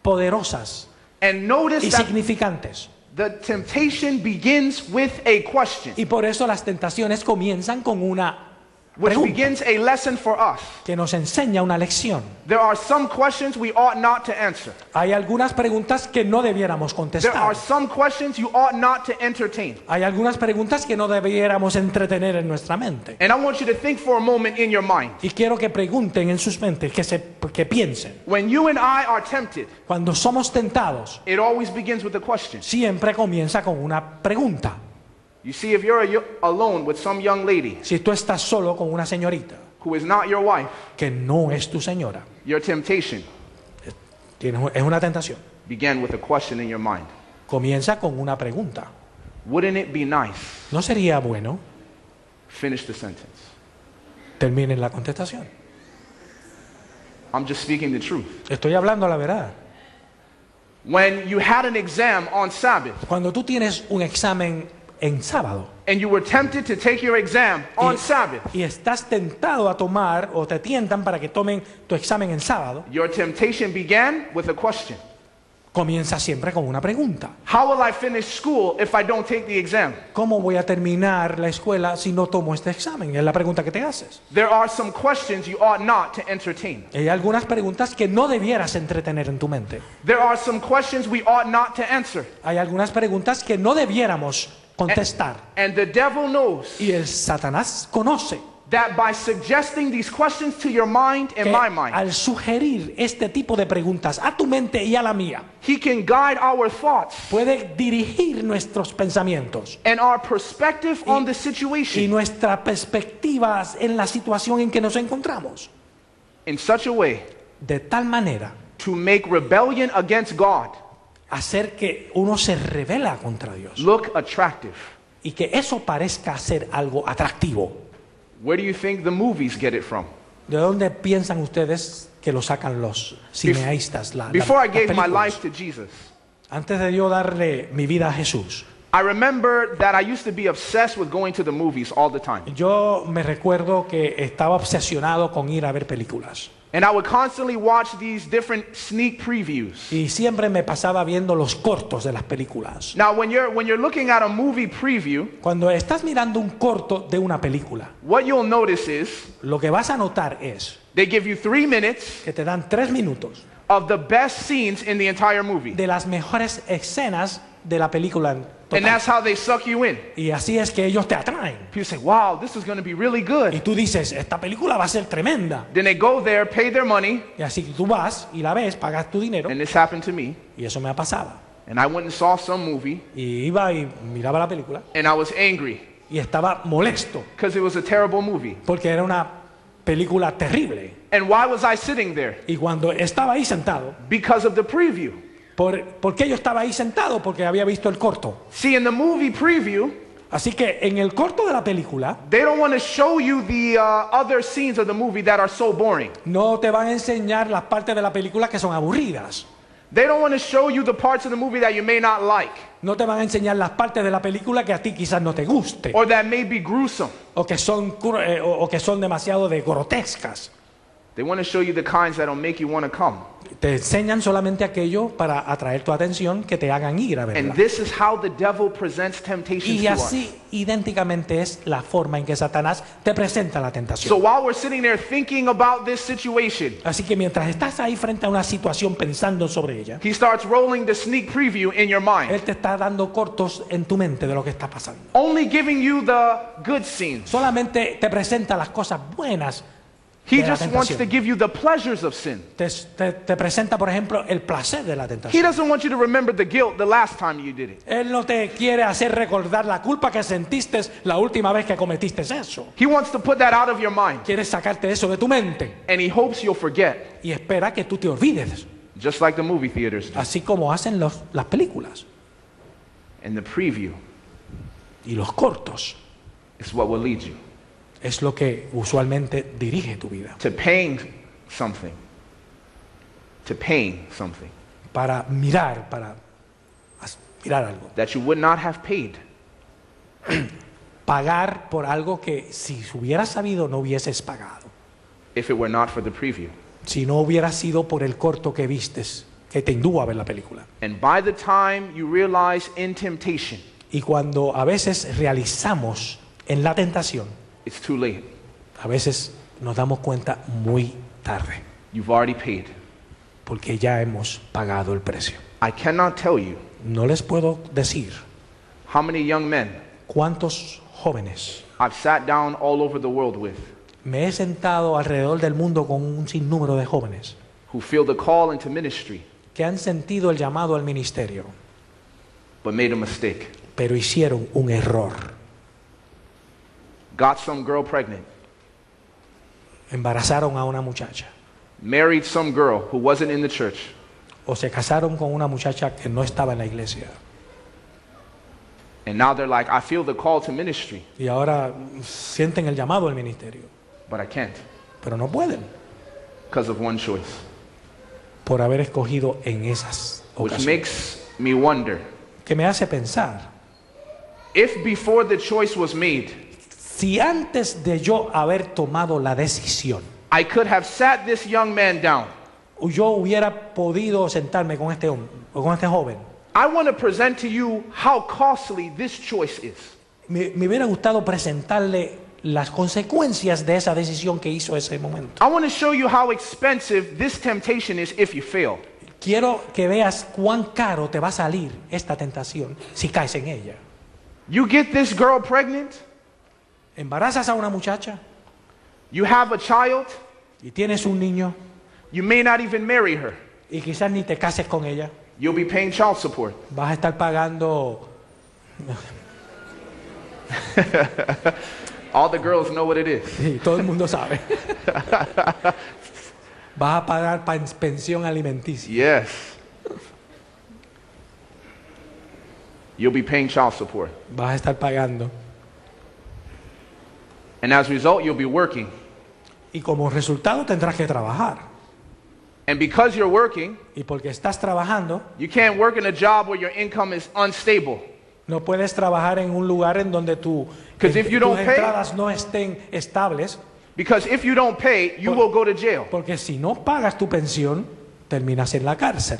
poderosas And notice y that significantes. the temptation begins with a question, Y por eso las tentaciones comienzan con una which pregunta begins a lesson for us. que nos enseña una lección. There are some questions we ought not to answer. Hay algunas preguntas que no debiéramos There contestar. are some questions you ought not to entertain. Hay algunas preguntas que no debiéramos entretener en nuestra mente. And I want you to think for a moment in your mind. Y quiero que pregunten en sus mentes, que piensen. When you and I are tempted, Cuando somos tentados, it always begins with a question. siempre comienza con una pregunta. You see, if you're alone with some young lady Si tú estás solo con una señorita who is not your wife, que no es tu señora, your temptation es una tentación. began with a question in your mind. Comienza con una pregunta. Wouldn't it be nice? ¿No sería bueno? Finish the sentence. Terminen la contestación. I'm just speaking the truth. Estoy hablando la verdad. When you had an exam on Sabbath Cuando tú tienes un examen en sábado and you were tempted to take your exam on Sabbath, y estás tentado a tomar o te tientan para que tomen tu examen en sábado, your temptation began with a question. comienza siempre con una pregunta. How will I finish school if I don't take the exam? ¿Cómo voy a terminar la escuela si no tomo este examen? Es la pregunta que te haces. There are some questions you ought not to entertain. Hay algunas preguntas que no debieras entretener en tu mente. There are some questions we ought not to answer. Hay algunas preguntas que no debiéramos contestar. And the devil knows Y el Satanás conoce that by suggesting these questions to your mind and que my mind, al sugerir este tipo de preguntas a tu mente y a la mía, he can guide our thoughts puede dirigir nuestros pensamientos and our perspective on the y situation nuestras perspectivas en la situación en que nos encontramos, in such a way de tal manera to make rebellion against God hacer que uno se revela contra Dios look attractive. y que eso parezca ser algo atractivo. Where do you think the movies get it from? ¿De dónde piensan ustedes que lo sacan los cineastas? Before I las gave my películas? life to Jesus, Antes de yo darle mi vida a Jesús, I remember that I used to be obsessed with going to the movies all the time. yo me recuerdo que estaba obsesionado con ir a ver películas. And I would constantly watch these different sneak previews. Y siempre me pasaba viendo los cortos de las películas. Now, when you're looking at a movie preview, Cuando estás mirando un corto de una película, what you'll notice is lo que vas a notar es they give you 3 minutes que te dan 3 minutos of the best scenes in the entire movie. de las mejores escenas de la película en And total. that's how they suck you in. Y así es que ellos te atraen. People say, wow, this is going to be really Y good. tú dices, esta película va a ser tremenda. Then they go there, pay their money, Y así que tú vas y la ves, pagas tu dinero. and this happened to me. Y eso me ha pasado. And I went and saw some movie, Y iba y miraba la película and I was angry y estaba molesto because it was a terrible movie. porque era una película terrible. And why was I sitting there? Y cuando estaba ahí sentado, Because of the preview. ¿por qué yo estaba ahí sentado? Porque había visto el corto. See, in the movie preview, Así que en el corto de la película they don't want to show you the other scenes of the movie that are so boring. no te van a enseñar las partes de la película que son aburridas. They don't want to show you the parts of the movie that you may not like No te van a enseñar las partes de la película que a ti quizás no te guste or that may be gruesome. o que son demasiado de grotescas. They want to show you the kinds that'll make you want to come. Te enseñan solamente aquello para atraer tu atención, que te hagan ir a verla. And this is how the devil presents temptations Y to us. así idénticamente es la forma en que Satanás te presenta la So tentación. while we're sitting there thinking about this situation, Así que mientras estás ahí frente a una situación pensando sobre ella, he starts rolling the sneak preview in your mind, él te está dando cortos en tu mente de lo que está pasando. only giving you the good scenes. Solamente te presenta las cosas buenas. He de la just wants tentación. to give you the pleasures of sin. Te presenta, por ejemplo, el placer de la He tentación. doesn't want you to remember the guilt the last time you did it. Él no te quiere hacer recordar la culpa que sentiste la última vez que cometiste eso. He wants to put that out of your mind, Quiere sacarte eso de tu mente and he hopes you'll forget, y espera que tú te olvides, just like the movie theaters do. así como hacen las películas. And the preview Y los cortos is what will lead you es lo que usualmente dirige tu vida. to paying something. To paying something Para mirar algo. that you would not have paid. Pagar por algo que si hubieras sabido no hubieses pagado. If it were not for the preview. Si no hubiera sido por el corto que vistes, que te indujo a ver la película. And by the time you realize in temptation, Y cuando a veces realizamos en la tentación, it's too late. a veces nos damos cuenta muy tarde, You've already paid. porque ya hemos pagado el precio. I cannot tell you No les puedo decir how many young men cuántos jóvenes I've sat down all over the world with me he sentado alrededor del mundo con un sinnúmero de jóvenes who feel the call into ministry que han sentido el llamado al ministerio, but made a mistake. pero hicieron un error. Got some girl pregnant. Embarazaron a una muchacha Married some girl who wasn't in the church. o se casaron con una muchacha que no estaba en la iglesia. And now they're like, I feel the call to ministry, Y ahora sienten el llamado al ministerio, but I can't pero no pueden because of one choice. por haber escogido en esas Which ocasiones. makes me wonder, Que me hace pensar, if before the choice was made, si antes de yo haber tomado la decisión, I could have sat this young man down yo hubiera podido sentarme con este hombre, o con este joven. I want to present to you how costly this choice is. Me hubiera gustado presentarle las consecuencias de esa decisión que hizo ese momento. I want to show you how expensive this temptation is if you fail. Quiero que veas cuán caro te va a salir esta tentación si caes en ella. You get this girl pregnant, Embarazas a una muchacha you have a child, y tienes un niño you may not even marry her. y quizás ni te cases con ella. You'll be paying child support. Vas a estar pagando. All the girls know what it is. Sí, todo el mundo sabe. Vas a pagar pensión alimenticia. Yes. You'll be paying child support. Vas a estar pagando. And as a result, you'll be working. Y como resultado tendrás que trabajar. And because you're working, Y porque estás trabajando, you can't work in a job where your income is unstable. no puedes trabajar en un lugar en donde tus 'Cause if you don't pay- entradas no estén estables. Because if you don't pay, you will go to jail. Porque si no pagas tu pensión, terminas en la cárcel.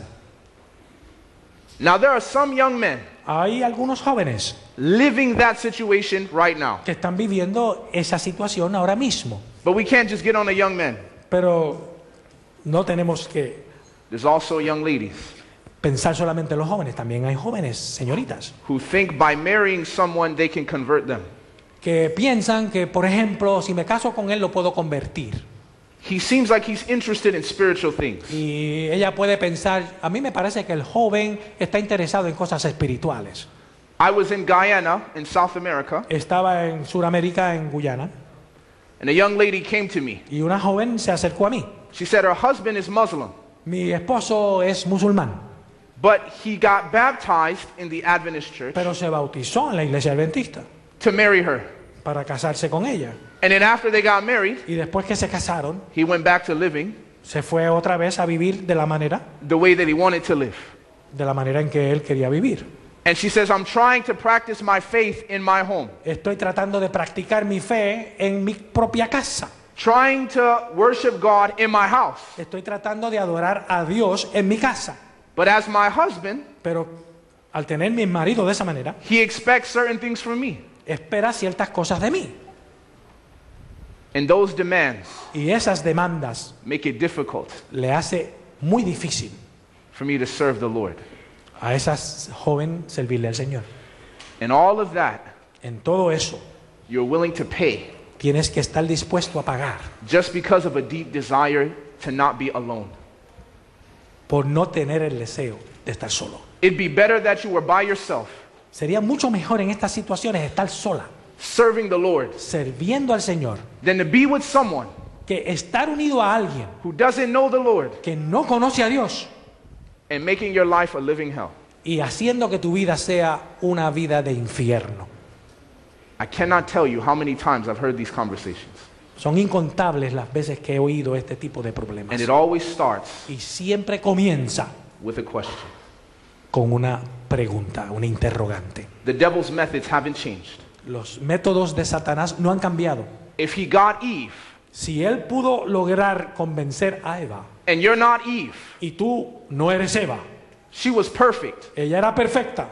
Now, there are some young men Hay algunos jóvenes living that situation right now. que están viviendo esa situación ahora mismo. But we can't just get on the young men. Pero no tenemos que There's also young ladies pensar solamente en los jóvenes. También hay jóvenes, señoritas, who think by marrying someone they can convert them. que piensan que, por ejemplo, si me caso con él lo puedo convertir. He seems like he's interested in spiritual things. Y ella puede pensar, a mí me parece que el joven está interesado en cosas espirituales. I was in Guyana in South America, Estaba en Sudamérica, en Guyana, and a young lady came to me. y una joven se acercó a mí. She said her husband is Muslim, Mi esposo es musulmán, but he got baptized in the Adventist church pero se bautizó en la iglesia adventista to marry her. para casarse con ella. And then after they got married, Y después que se casaron, he went back to living se fue otra vez a vivir de la manera that he wanted to live. en que él quería vivir. And she says, I'm trying to practice my faith in my home, Estoy tratando de practicar mi fe en mi propia casa. trying to worship God in my house. Estoy tratando de adorar a Dios en mi casa. But as my husband, Pero al tener mi marido de esa manera, he expects certain things from me. espera ciertas cosas de mí. And those demands Y esas demandas make it difficult le hace muy difícil for me to serve the Lord. a esa joven servirle al Señor. And all of that, En todo eso, you're willing to pay tienes que estar dispuesto a pagar just because of a deep desire to not be alone. por no tener el deseo de estar solo. It'd be better that you were by yourself, Sería mucho mejor en estas situaciones estar sola, serving the Lord, sirviendo al Señor, than to be with someone que estar unido a alguien who doesn't know the Lord que no conoce a Dios and making your life a living hell. y haciendo que tu vida sea una vida de infierno. I cannot tell you how many times I've heard these conversations. Son incontables las veces que he oído este tipo de problemas. And it always starts Y siempre comienza with a question. con una pregunta, una interrogante. The devil's methods haven't changed. Los métodos de Satanás no han cambiado. If he got Eve Si él pudo lograr convencer a Eva and you're not Eve, y tú no eres Eva, she was perfect, ella era perfecta,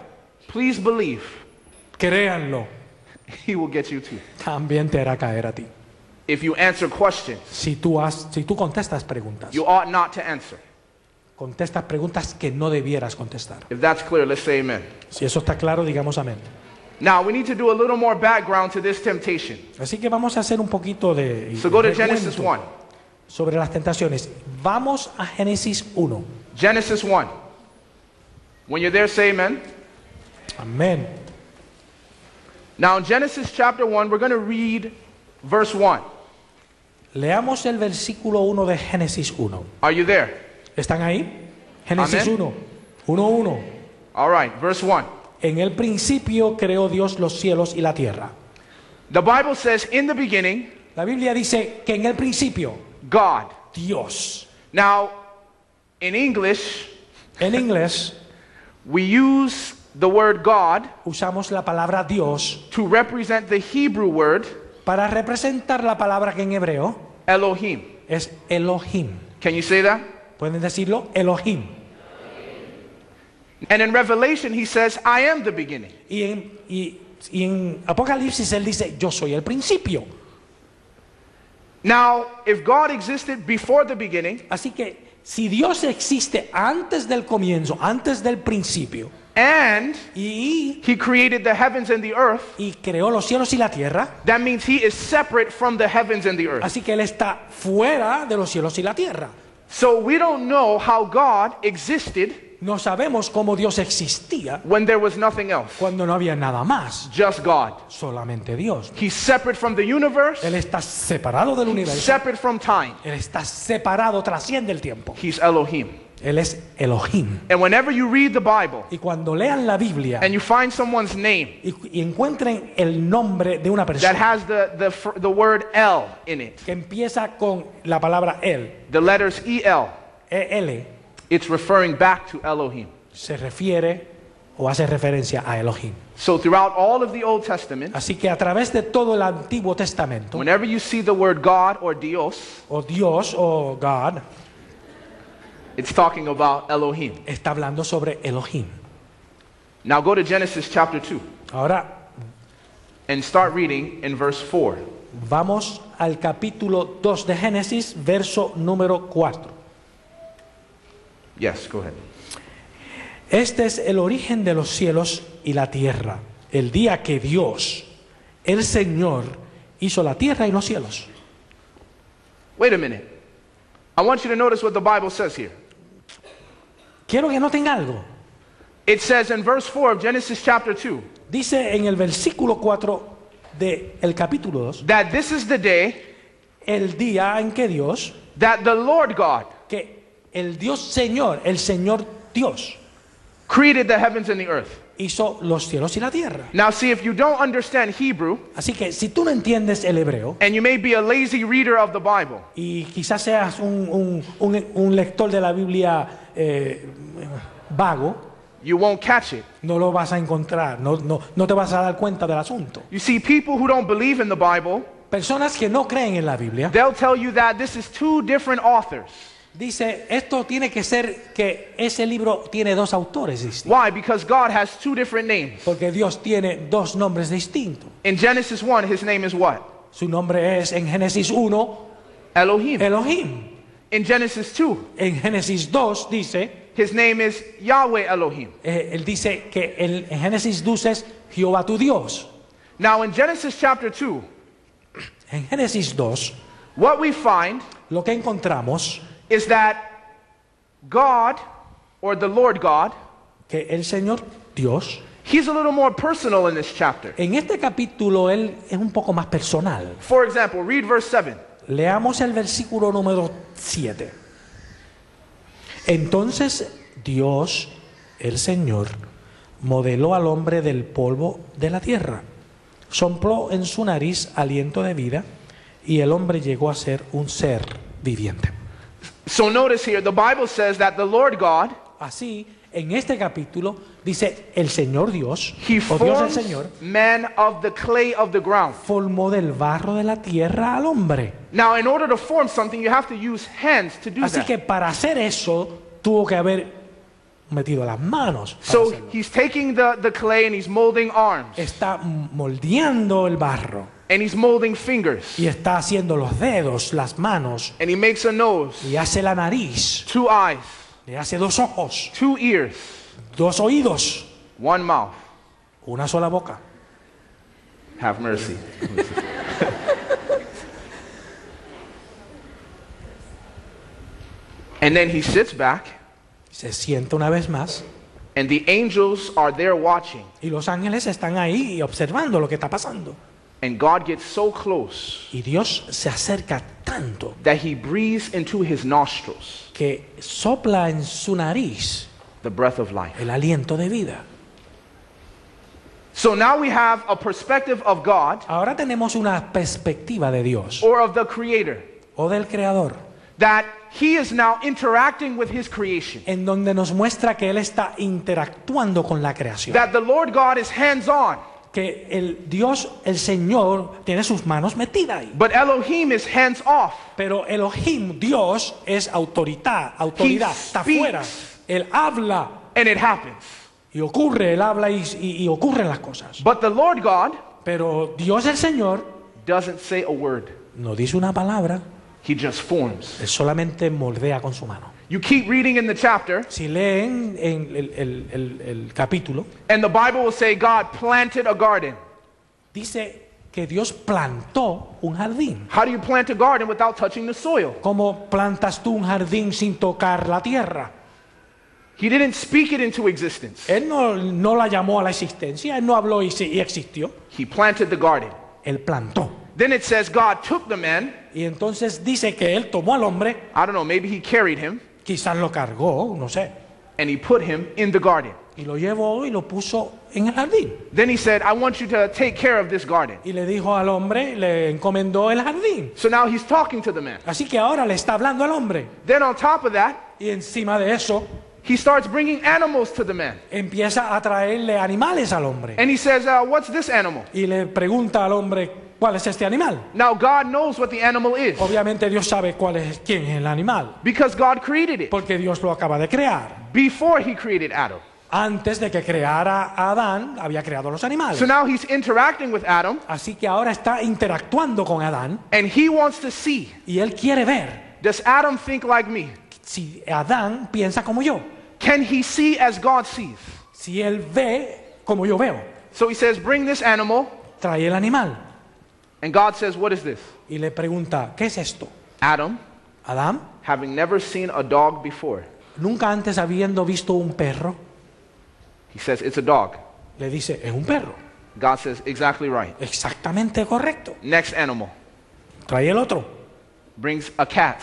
please believe créanlo, he will get you too. también te hará caer a ti. If you answer questions Si tú contestas preguntas, you ought not to answer. contestas preguntas que no debieras contestar. If that's clear, let's say amen. Si eso está claro, digamos amén. Now, we need to do a little more background to this temptation. Así que vamos a hacer un poquito de So go to recuento Genesis 1. sobre las tentaciones. Vamos a Génesis 1. Genesis 1. When you're there, say amen. Amén. Now, in Genesis chapter 1, we're going to read verse 1. Leamos el versículo 1 de Génesis 1. Are you there? ¿Están ahí? Génesis Amén. 1. 1:1. All right, verse 1. En el principio creó Dios los cielos y la tierra. The Bible says, in the beginning, La Biblia dice que en el principio, God. Dios. Now, in English, En inglés we use the word God usamos la palabra Dios to represent the Hebrew word para representar la palabra que en hebreo Elohim. es Elohim. Can you say that? Pueden decirlo Elohim. And in Revelation, he says, I am the beginning. Y en Apocalipsis él dice, yo soy el principio. Now, if God existed before the beginning, Así que si Dios existe antes del comienzo, antes del principio, and y he created the heavens and the earth, creó los cielos y la tierra, that means he is separate from the heavens and the earth. así que él está fuera de los cielos y la tierra. So we don't know how God existed No sabemos cómo Dios existía when there was nothing else, cuando no había nada más, just God. solamente Dios. He's separate from the universe, Él está separado del universo. separate from time. Él está separado, trasciende el tiempo. He's Elohim. Él es Elohim. And whenever you read the Bible Y cuando lean la Biblia and you find someone's name y encuentren el nombre de una that persona has the word El in it, que empieza con la palabra Él, the letters EL, E-L, it's referring back to Elohim. se refiere o hace referencia a Elohim. So throughout all of the Old Testament, Así que a través de todo el Antiguo Testamento, whenever you see the word God or Dios, o Dios o God, it's talking about Elohim. está hablando sobre Elohim. Now go to Genesis chapter 2 Ahora and start reading in verse 4. vamos al capítulo 2 de Génesis, verso número 4. Yes, go ahead. Este es el origen de los cielos y la tierra, el día que Dios, el Señor, hizo la tierra y los cielos. Wait a minute. I want you to notice what the Bible says here. Quiero que noten algo. It says in verse 4 of Genesis chapter 2 Dice en el versículo 4 del capítulo 2, that this is the day el día en que Dios, that the Lord God que el Dios Señor, el Señor Dios, created the heavens and the earth. hizo los cielos y la tierra. Now see, if you don't understand Hebrew, Así que si tú no entiendes el hebreo, and you may be a lazy reader of the Bible, y quizás seas un lector de la Biblia vago, you won't catch it. no lo vas a encontrar, no te vas a dar cuenta del asunto. You see, people who don't believe in the Bible, Personas que no creen en la Biblia, they'll tell you that this is two different authors. dice, esto tiene que ser que ese libro tiene dos autores distintos, Why? Because God has two different names. porque Dios tiene dos nombres distintos. In Genesis 1, his name is what? Su nombre es en Génesis 1, Elohim. Elohim. In Genesis 2, En Génesis 2 dice, his name is Yahweh Elohim. él dice que en Génesis 2 es Jehová tu Dios. Now in Genesis chapter 2, En Génesis 2, what we find lo que encontramos is that God, or the Lord God, que el Señor Dios, he's a little more personal in this chapter. en este capítulo él es un poco más personal. For example, read verse 7. Leamos el versículo número 7. Entonces Dios, el Señor, modeló al hombre del polvo de la tierra, sopló en su nariz aliento de vida y el hombre llegó a ser un ser viviente. So notice here, the Bible says that the Lord God, Así, en este capítulo dice el Señor Dios, he o Dios el forms Señor, man of the clay of the ground. formó del barro de la tierra al hombre. Now, in order to form something, you have to use hands to do Así that. que para hacer eso tuvo que haber metido las manos. para So hacerlo. he's taking the clay and he's molding arms, Está moldeando el barro and he's molding fingers, y está haciendo los dedos, las manos, and he makes a nose, y hace la nariz, two eyes, le hace dos ojos, two ears, dos oídos, one mouth. una sola boca. Have mercy. And then he sits back, Se sienta una vez más and the angels are there watching. y los ángeles están ahí observando lo que está pasando. And God gets so close Y Dios se acerca tanto that he breathes into his nostrils que sopla en su nariz the breath of life. el aliento de vida. So now we have a perspective of God Ahora tenemos una perspectiva de Dios or of the Creator, o del Creador, that he is now interacting with his creation. en donde nos muestra que Él está interactuando con la creación. That the Lord God is hands-on. que el Dios, el Señor, tiene sus manos metidas ahí. But Elohim is hands off. Pero Elohim, Dios, es autoridad, está speaks. fuera. Él habla And it happens. y ocurre, él habla y ocurren las cosas. But the Lord God Pero Dios el Señor doesn't say a word. no dice una palabra, He just forms. él solamente moldea con su mano. You keep reading in the chapter, Si leen en el capítulo, and the Bible will say God planted a garden. dice que Dios plantó un jardín. How do you plant a garden without touching the soil? ¿Cómo plantas tú un jardín sin tocar la tierra? He didn't speak it into existence. Él no la llamó a la existencia, él no habló y existió. He planted the garden. Él plantó. Then it says God took the man. Y entonces dice que él tomó al hombre, I don't know, maybe he carried him, quizás lo cargó, no sé, and he put him in the garden. y lo llevó y lo puso en el jardín. Then he said, I want you to take care of this garden. Y le dijo al hombre, le encomendó el jardín. So now he's talking to the man. Así que ahora le está hablando al hombre. Then on top of that, Y encima de eso, he starts bringing animals to the man. empieza a traerle animales al hombre. And he says, what's this animal? Y le pregunta al hombre, ¿cuál es este animal? Now God knows what the animal is Obviamente Dios sabe quién es el animal, because God created it porque Dios lo acaba de crear. before he created Adam. Antes de que creara a Adán, había creado los animales. So now he's interacting with Adam, Así que ahora está interactuando con Adán and he wants to see, y él quiere ver does Adam think like me? si Adán piensa como yo, Can he see as God sees? si él ve como yo veo. So he says, bring this animal. Trae el animal And God says, what is this? y le pregunta, ¿qué es esto? Adam, Adán, having never seen a dog before, nunca antes habiendo visto un perro, he says, it's a dog. le dice, es un perro. God says, exactly right. Exactamente correcto. Next animal Trae el otro, brings a cat.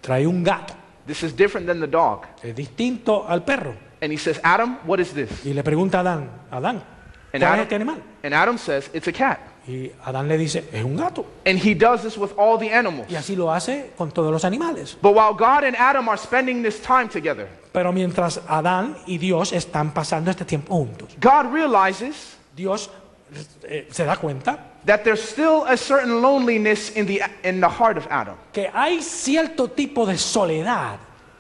trae un gato. This is different than the dog. Es distinto al perro. And he says, Adam, what is this? Y le pregunta a Adán, Adán, And ¿cuál es este Adam, animal? and Adam says, it's a cat. Y Adán le dice, es un gato. And he does this with all the animals. Y así lo hace con todos los animales. But while God and Adam are spending this time together, Pero mientras Adán y Dios están pasando este tiempo juntos, God realizes Dios se da cuenta that there's still a certain loneliness in the heart of Adam. que hay cierto tipo de soledad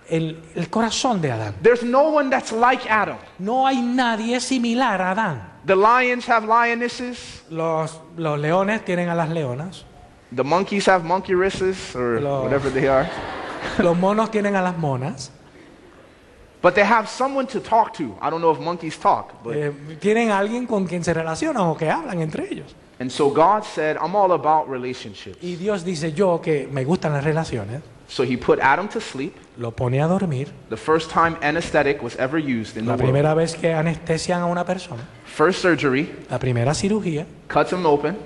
en el corazón de Adán. There's no one that's like Adam. No hay nadie similar a Adán. The lions have lionesses. Los leones tienen a las leonas. The monkeys have monkeyresses, or whatever they are. Los monos tienen a las monas. But they have someone to talk to. I don't know if monkeys talk. But Tienen alguien con quien se relacionan o que hablan entre ellos. And so God said, I'm all about relationships. Y Dios dice, yo que me gustan las relaciones, So he put Adam to sleep. lo pone a dormir. The first time anesthetic was ever used in the La world. primera vez que anestesian a una persona, First surgery, la primera cirugía, cuts him open,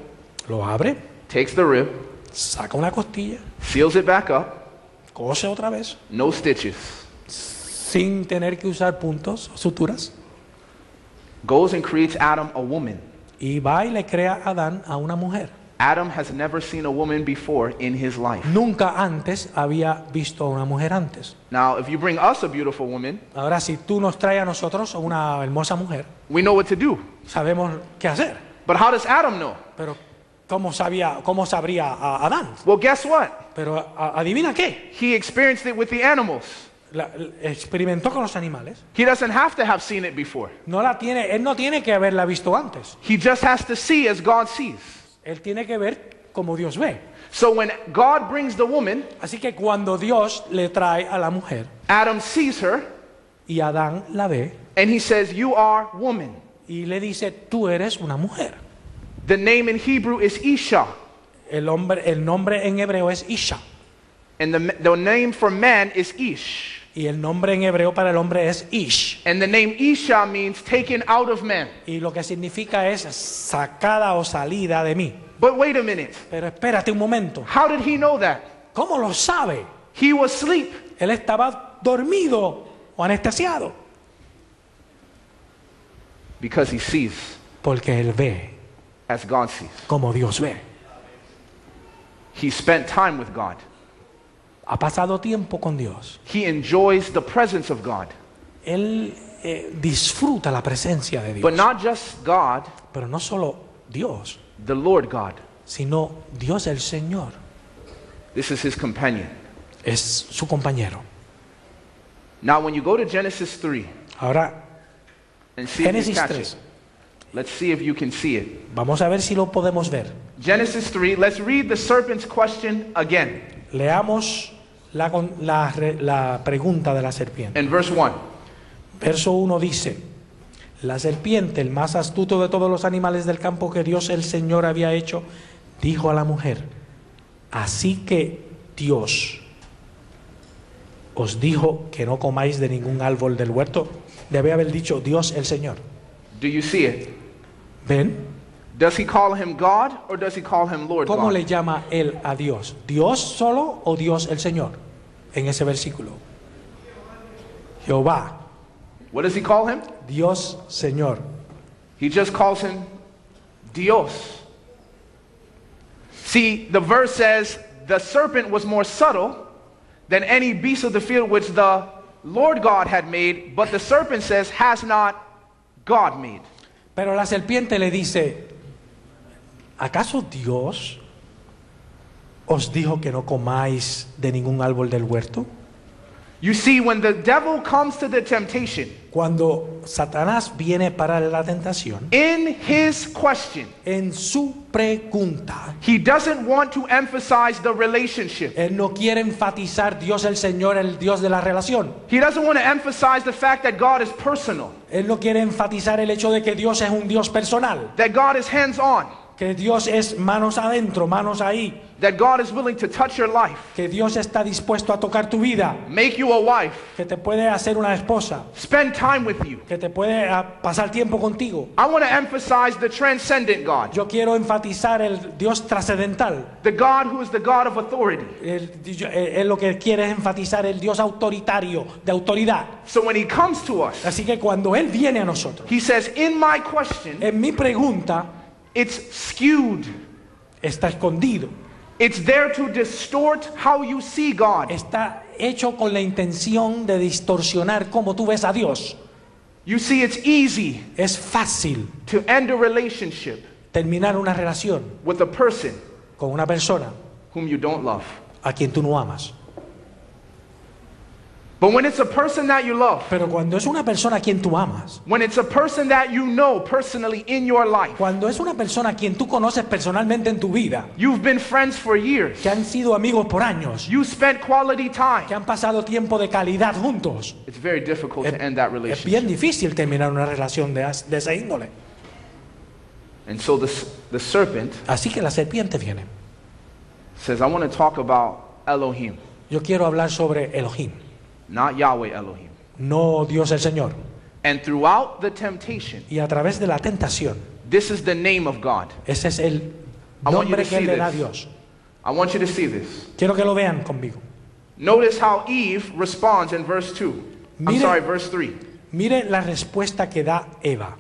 lo abre, takes the rib, saca una costilla, seals it back up, cose otra vez, no stitches, sin tener que usar puntos, suturas, goes and creates Adam a woman. y va y le crea a Adán a una mujer. Adam has never seen a woman before in his life. Nunca antes había visto a una mujer antes. Now, if you bring us a beautiful woman, Ahora, si tú nos traes a nosotros una hermosa mujer, we know what to do. sabemos qué hacer. But how does Adam know? Pero, ¿cómo sabría a Adán? Well, guess what? Pero, ¿adivina qué? He experienced it with the animals. Experimentó con los animales. He doesn't have to have seen it before. Él no tiene que haberla visto antes. He just has to see as God sees. Él tiene que ver como Dios ve. So when God brings the woman, Así que cuando Dios le trae a la mujer Adam sees her y Adán la ve and he says, you are woman. y le dice, tú eres una mujer. The name in Hebrew is Isha. El nombre en hebreo es Isha. And the name for man is Ish. Y el nombre en hebreo para el hombre es Ish. And the name Isha means taken out of man. Y lo que significa es sacada o salida de mí. But wait a minute. Pero espérate un momento. How did he know that? ¿Cómo lo sabe? He was asleep. Él estaba dormido o anestesiado. Because he sees Porque él ve as God sees. como Dios ve. He spent time with God. Ha pasado tiempo con Dios. He enjoys the presence of God. Él disfruta la presencia de Dios. But not just God, Pero no solo Dios, the Lord God. sino Dios el Señor. This is his companion. Es su compañero. Now, when you go to Genesis 3 Ahora, and see if you Génesis catch 3. it, let's see if you can see it. Vamos a ver si lo podemos ver. Genesis 3, let's read the serpent's question again. Leamos la pregunta de la serpiente. In verse 1. Verso 1 dice: la serpiente, el más astuto de todos los animales del campo que Dios el Señor había hecho, dijo a la mujer: así que Dios os dijo que no comáis de ningún árbol del huerto. Debe haber dicho Dios el Señor. Do you see it? ¿Ven? Does he call him God or does he call him Lord ¿Cómo God? le llama él a Dios? ¿Dios solo o Dios el Señor? En ese versículo. Jehová, What does he call him? Dios Señor. He just calls him Dios. See, the verse says, the serpent was more subtle than any beast of the field which the Lord God had made, but the serpent says, has not God made. Pero la serpiente le dice: ¿acaso Dios os dijo que no comáis de ningún árbol del huerto? You see, when the devil comes to the temptation, Cuando Satanás viene para la tentación, in his question, en su pregunta, he doesn't want to emphasize the relationship. él no quiere enfatizar Dios el Señor, el Dios de la relación. He doesn't want to emphasize the fact that God is personal, Él no quiere enfatizar el hecho de que Dios es un Dios personal, that God is hands-on, que Dios es manos adentro, manos ahí, that God is willing to touch your life, que Dios está dispuesto a tocar tu vida, make you a wife, que te puede hacer una esposa, spend time with you. que te puede pasar tiempo contigo. I want to emphasize the transcendent God, Yo quiero enfatizar el Dios trascendental. the God who is the God of authority. Él lo que quiere es enfatizar el Dios autoritario, de autoridad. So when he comes to us, Así que cuando Él viene a nosotros, he says, in my question, en mi pregunta it's skewed. está escondido, It's there to distort how you see God. está hecho con la intención de distorsionar cómo tú ves a Dios. You see, it's easy Es fácil to end a relationship terminar una relación with a person con una persona whom you don't love. a quien tú no amas. But when it's a person that you love, Pero cuando es una persona a quien tú amas, when it's a person that you know personally in your life, cuando es una persona a quien tú conoces personalmente en tu vida, you've been friends for years, que han sido amigos por años, you spent quality time, que han pasado tiempo de calidad juntos, it's very difficult to end that es bien relationship. difícil terminar una relación de esa índole. And so the serpent Así que la serpiente viene. says, I want to talk about Elohim, Yo quiero hablar sobre Elohim, not Yahweh Elohim. no Dios el Señor. And throughout the temptation, Y a través de la tentación, this is the name of God. ese es el I want you nombre to que see Él le da a this. Dios. I want you to see this. Quiero que lo vean conmigo. Notice how Eve responds in verse 2. Verse 3. Mire la respuesta que da Eva.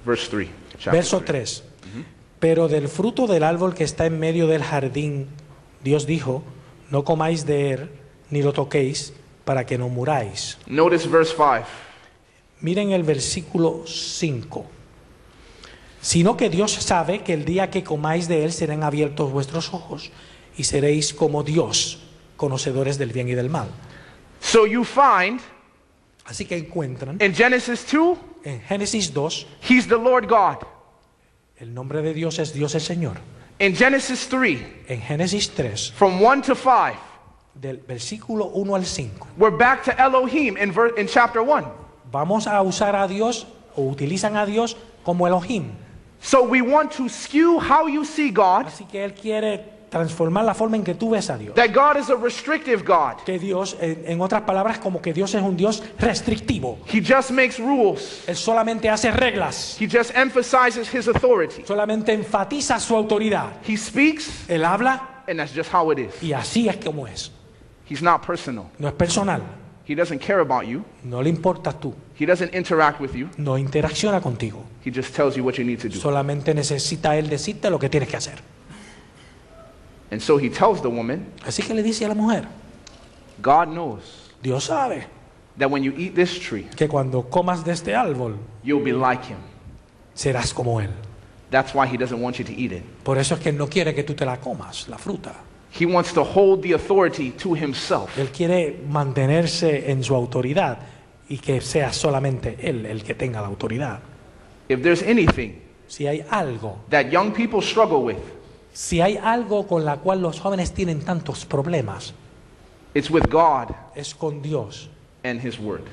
Verse 3. Verso 3. Pero del fruto del árbol que está en medio del jardín, Dios dijo: no comáis de él, ni lo toquéis, para que no muráis. Notice verse 5. Miren el versículo 5. Sino que Dios sabe que el día que comáis de él serán abiertos vuestros ojos, y seréis como Dios, conocedores del bien y del mal. So you find Así que encuentran in Genesis 2, en Génesis 2, he's the Lord God. el nombre de Dios es Dios el Señor. In Genesis 3, En Génesis 3, from 1 to 5, del versículo 1 al 5, we're back to Elohim in chapter 1. vamos a usar a Dios, o utilizan a Dios como Elohim. So we want to skew how you see God, Así que Él quiere transformar la forma en que tú ves a Dios. that God is a restrictive God. Que Dios, en otras palabras, como que Dios es un Dios restrictivo. He just makes rules. Él solamente hace reglas, He just emphasizes his authority. solamente enfatiza su autoridad. He speaks, Él habla and that's just how it is. y así es como es. He's not personal. No es personal, He doesn't care about you. no le importas tú, He doesn't interact with you. no interacciona contigo. He just tells you what you need to do. Solamente necesita Él decirte lo que tienes que hacer. And so he tells the woman, Así que le dice a la mujer: God knows Dios sabe that when you eat this tree, que cuando comas de este árbol, you'll be like him. serás como Él. That's why he doesn't want you to eat it. Por eso es que Él no quiere que tú te la comas, la fruta. He wants to hold the authority to himself. Él quiere mantenerse en su autoridad y que sea solamente Él el que tenga la autoridad. If there's anything Si hay algo, that young people struggle with, si hay algo con la cual los jóvenes tienen tantos problemas, it's with God es con Dios and his word.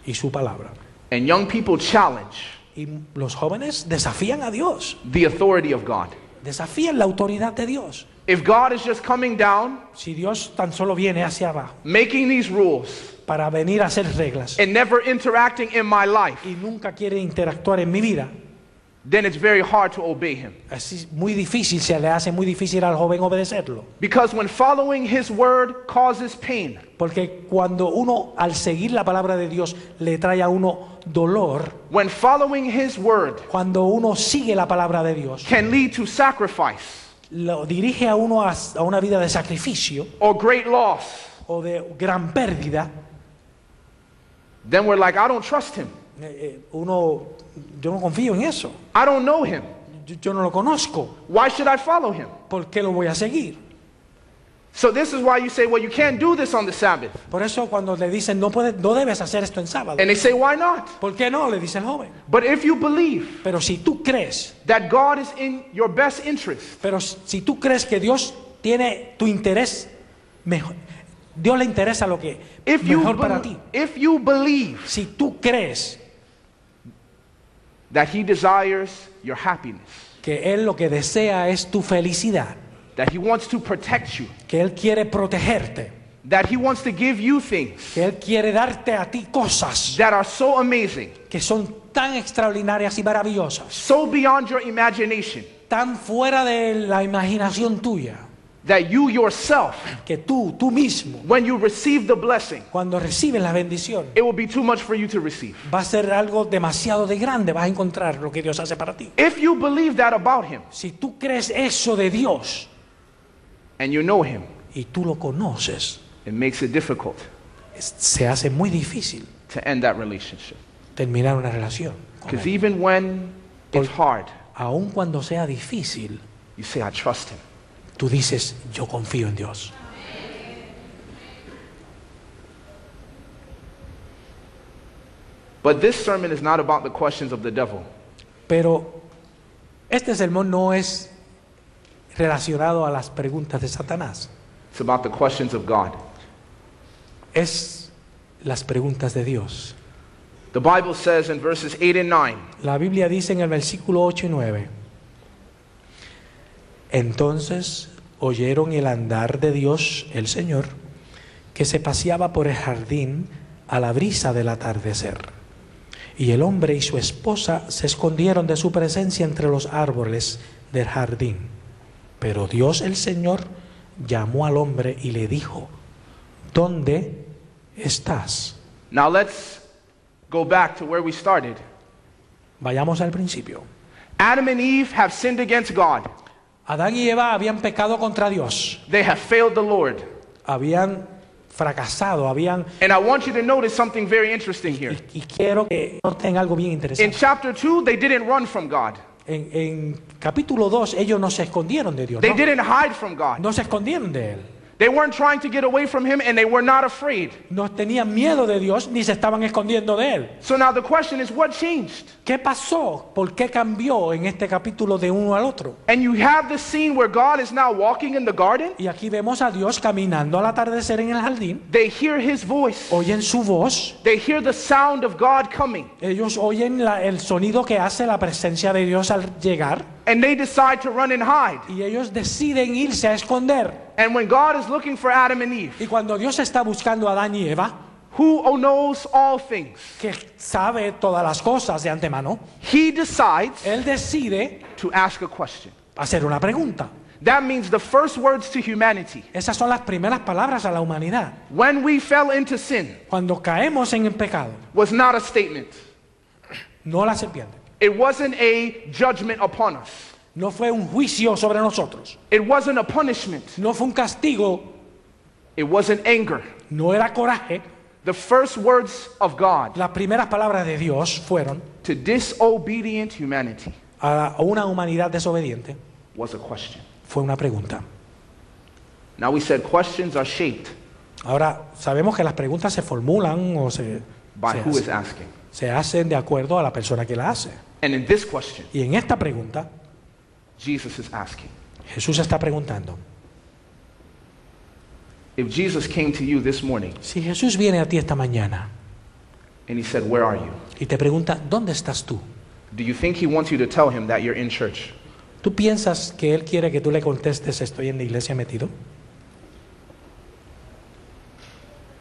y su palabra. And young people challenge Y los jóvenes desafían a Dios, the authority of God. desafían la autoridad de Dios. If God is just coming down, Si Dios tan solo viene hacia abajo making these rules, para venir a hacer reglas and never interacting in my life, y nunca quiere interactuar en mi vida, then it's very hard to obey him. es muy difícil, se le hace muy difícil al joven obedecerlo. Because when following his word causes pain, Porque cuando uno al seguir la palabra de Dios le trae a uno dolor, when following his word cuando uno sigue la palabra de Dios, can lead to sacrifice lo dirige a uno a una vida de sacrificio or great loss, o de gran pérdida, then we're like, I don't trust him. Yo no confío en eso. I don't know him. Yo no lo conozco. Why should I follow him? ¿Por qué lo voy a seguir? So this is why you say, well, you can't do this on the Sabbath. Por eso cuando le dicen no debes hacer esto en sábado. And they say, why not? ¿Por qué no? Le dice el joven. But if you believe Pero si tú crees, that God is in your best interest, pero si tú crees que Dios tiene tu interés mejor, Dios le interesa lo que if mejor para ti. you believe Si tú crees that he desires your happiness, que Él lo que desea es tu felicidad, that he wants to protect you, que Él quiere protegerte, that he wants to give you things que Él quiere darte a ti cosas that are so amazing, que son tan extraordinarias y maravillosas, so beyond your imagination, tan fuera de la imaginación tuya, that you yourself, que tú mismo, when you receive the blessing, cuando recibes la bendición, it will be too much for you to receive. va a ser algo demasiado de grande, vas a encontrar lo que Dios hace para ti. If you believe that about him, Si tú crees eso de Dios and you know him, y tú lo conoces, it makes it difficult se hace muy difícil to end that relationship. terminar una relación con Because Él. even when it's hard, Aun cuando sea difícil, you say, I trust him. tú dices, yo confío en Dios. But this sermon is not about the questions of the devil. Pero este sermón no es relacionado a las preguntas de Satanás. It's about the questions of God. Es las preguntas de Dios. The Bible says in verses 8 and 9, La Biblia dice en el versículo 8 y 9, entonces oyeron el andar de Dios, el Señor, que se paseaba por el jardín a la brisa del atardecer. Y el hombre y su esposa se escondieron de su presencia entre los árboles del jardín. Pero Dios el Señor llamó al hombre y le dijo, ¿dónde estás? Now let's go back to where we started. Vayamos al principio. Adam and Eve have sinned against God. Adán y Eva habían pecado contra Dios. They have failed the Lord. Habían fracasado, And I want you to notice something very interesting here. y quiero que noten algo bien In interesante. chapter 2, they didn't run from God. En capítulo 2 ellos no se escondieron de Dios, They no, didn't hide from God. no se escondieron de Él. They weren't trying to get away from him and they were not afraid. No tenían miedo de Dios ni se estaban escondiendo de Él. So now the question is, what changed? ¿Qué pasó? ¿Por qué cambió en este capítulo de uno al otro? And you have the scene where God is now walking in the garden. Y aquí vemos a Dios caminando al atardecer en el jardín. They hear his voice. Oyen su voz. They hear the sound of God coming. Ellos oyen el sonido que hace la presencia de Dios al llegar. And they decide to run and hide. Y ellos deciden irse a esconder. And when God is looking for Adam and Eve, Y cuando Dios está buscando a Adán y Eva, who knows all things, que sabe todas las cosas de antemano, he decides Él decide to ask a question. hacer una pregunta. That means the first words to humanity. Esas son las primeras palabras a la humanidad. When we fell into sin, Cuando caemos en el pecado, was not a statement. no la serpiente. It wasn't a judgment upon us. No fue un juicio sobre nosotros. It wasn't a punishment. No fue un castigo. It wasn't anger. No era coraje. The first words of God Las primeras palabras de Dios fueron to disobedient humanity a una humanidad desobediente. was a question. Fue una pregunta. Now we said questions are shaped Ahora, sabemos que las preguntas se formulan o se by who is hacen, asking. se hacen de acuerdo a la persona que la hace. And in this question, Y en esta pregunta, Jesus is asking. Jesús está preguntando. If Jesus came to you this morning Si Jesús viene a ti esta mañana and he said, "Where are you?" y te pregunta, ¿dónde estás tú? Do you think he wants you to tell him that you're in church? ¿Tú piensas que Él quiere que tú le contestes, estoy en la iglesia metido?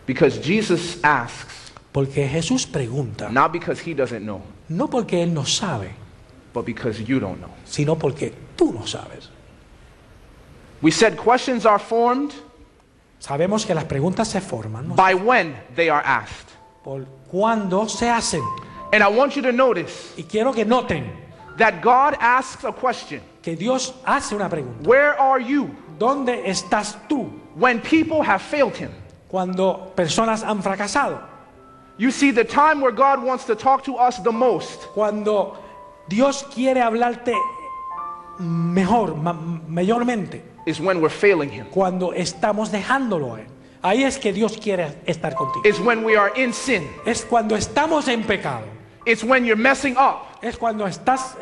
Because Jesus asks, Porque Jesús pregunta, not because he doesn't know, no porque Él no sabe, but because you don't know. sino porque tú no sabes. We said questions are formed Sabemos que las preguntas se forman, ¿no? by when they are asked. Por cuándo se hacen. And I want you to notice Y quiero que noten that God asks a question. que Dios hace una pregunta. Where are you ¿Dónde estás tú when people have failed him? cuando personas han fracasado? You see, the time where God wants to talk to us the most Cuando Dios quiere hablarte mejor, mayormente, is when we're failing him. cuando estamos dejándolo a Él. Ahí es que Dios quiere estar contigo. It's when we are in sin. Es cuando estamos en pecado. It's when you're messing up. Es cuando estás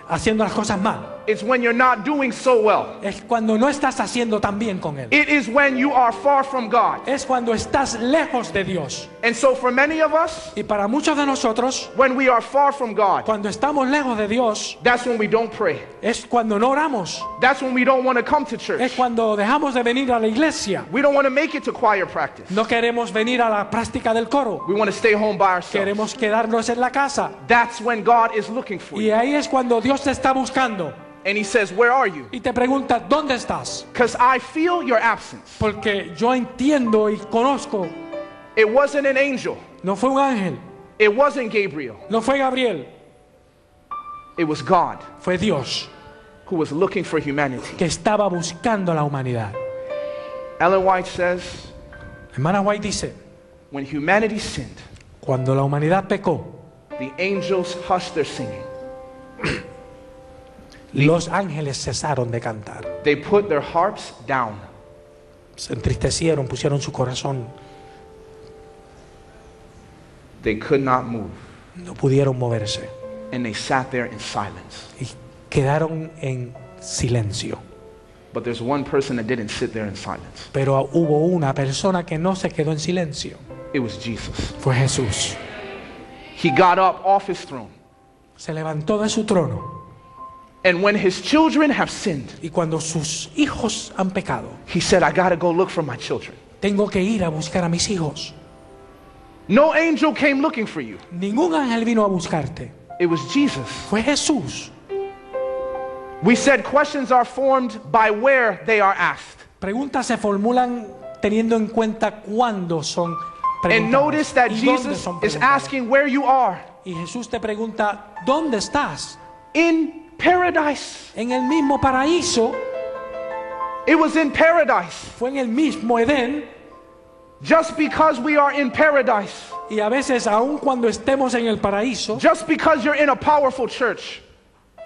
haciendo las cosas mal. It's when you're not doing so well. Es cuando no estás haciendo tan bien con Él. It is when you are far from God. Es cuando estás lejos de Dios. And so for many of us, Y para muchos de nosotros, when we are far from God, cuando estamos lejos de Dios, that's when we don't pray. es cuando no oramos. That's when we don't want to come to Es church. cuando dejamos de venir a la iglesia. We don't want to make it to choir practice. No queremos venir a la práctica del coro. We want to stay home by ourselves. Queremos quedarnos en la casa. That's when God is looking for Y you. ahí es cuando Dios te está buscando. And he says, "Where are you?" Y te pregunta, ¿dónde estás? Because I feel your absence. Porque yo entiendo y conozco. It wasn't an angel. No fue un ángel. It wasn't Gabriel. No fue Gabriel. It was God Fue Dios who was looking for humanity. que estaba buscando a la humanidad. Ellen White says, Hermana White dice, when humanity sinned, cuando la humanidad pecó, the angels hushed their singing. los ángeles cesaron de cantar. They put their harps down. Se entristecieron, pusieron su corazón. They could not move. No pudieron moverse. And they sat there in silence. Y quedaron en silencio. But there's one person that didn't sit there in silence. Pero hubo una persona que no se quedó en silencio. It was Jesus. Fue Jesús. He got up off his throne. Se levantó de su trono. And when his children have sinned, Y cuando sus hijos han pecado, he said, I got to go look for my children. tengo que ir a buscar a mis hijos. No angel came looking for you. Ningún ángel vino a buscarte. It was Jesus. Fue Jesús. We said questions are formed by where they are asked. Preguntas se formulan teniendo en cuenta cuándo son And notice preguntadas that y dónde Jesus son is preguntadas. asking where you are. Y Jesús te pregunta, ¿dónde estás? In paradise. En el mismo paraíso. It was in paradise. Fue en el mismo Edén. Just because we are in paradise, Y a veces, aun cuando estemos en el paraíso, just because you're in a powerful church,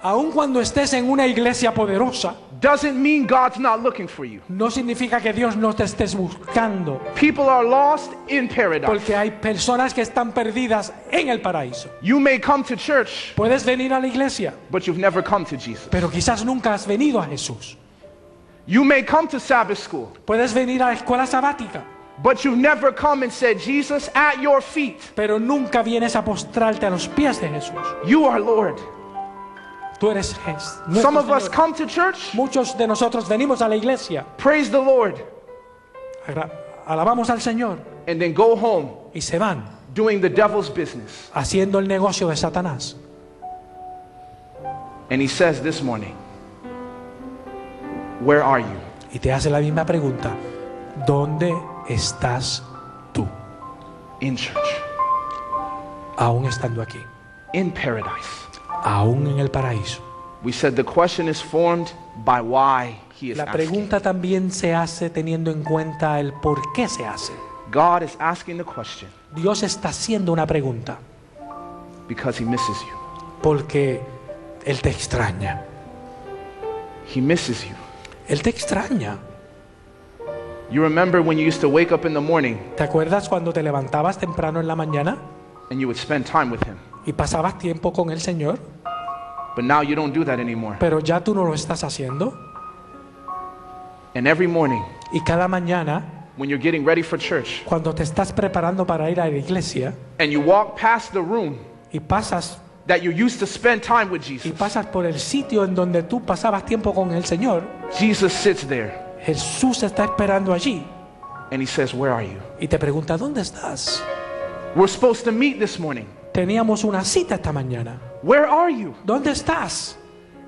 aun cuando estés en una iglesia poderosa, doesn't mean God's not looking for you. no significa que Dios no te estés buscando. People are lost in paradise. Porque hay personas que están perdidas en el paraíso. You may come to church, Puedes venir a la iglesia, but you've never come to Jesus. pero quizás nunca has venido a Jesús. You may come to Sabbath school, Puedes venir a la escuela sabática, but you've never come and said, Jesus, at your feet, pero nunca vienes a postrarte a los pies de Jesús. you are Lord. Tú eres Jesús. Some of us come to church, Muchos de nosotros venimos a la iglesia, praise the Lord, alabamos al Señor and then go home y se van doing the devil's business. haciendo el negocio de Satanás. And he says this morning, where are you? Y te hace la misma pregunta, ¿dónde estás tú? In church, Aún estando aquí, in paradise. aún en el paraíso. We said the question is formed by why he is La asking. pregunta también se hace teniendo en cuenta el por qué se hace. God is asking the question Dios está haciendo una pregunta because He misses you. porque Él te extraña. He misses you. Él te extraña. You remember when you used to wake up in the morning ¿Te acuerdas cuando te levantabas temprano en la mañana and you would spend time with Him? y pasabas tiempo con el Señor? But now you don't do that anymore. Pero ya tú no lo estás haciendo. And every morning, Y cada mañana, when you're getting ready for church cuando te estás preparando para ir a la iglesia and you walk past the room y pasas that you used to spend time with Jesus, por el sitio en donde tú pasabas tiempo con el Señor, Jesus sits there Jesús está esperando allí and He says, "Where are you?" y te pregunta, ¿dónde estás? We're supposed to meet this morning. Teníamos una cita esta mañana. Where are you? ¿Dónde estás?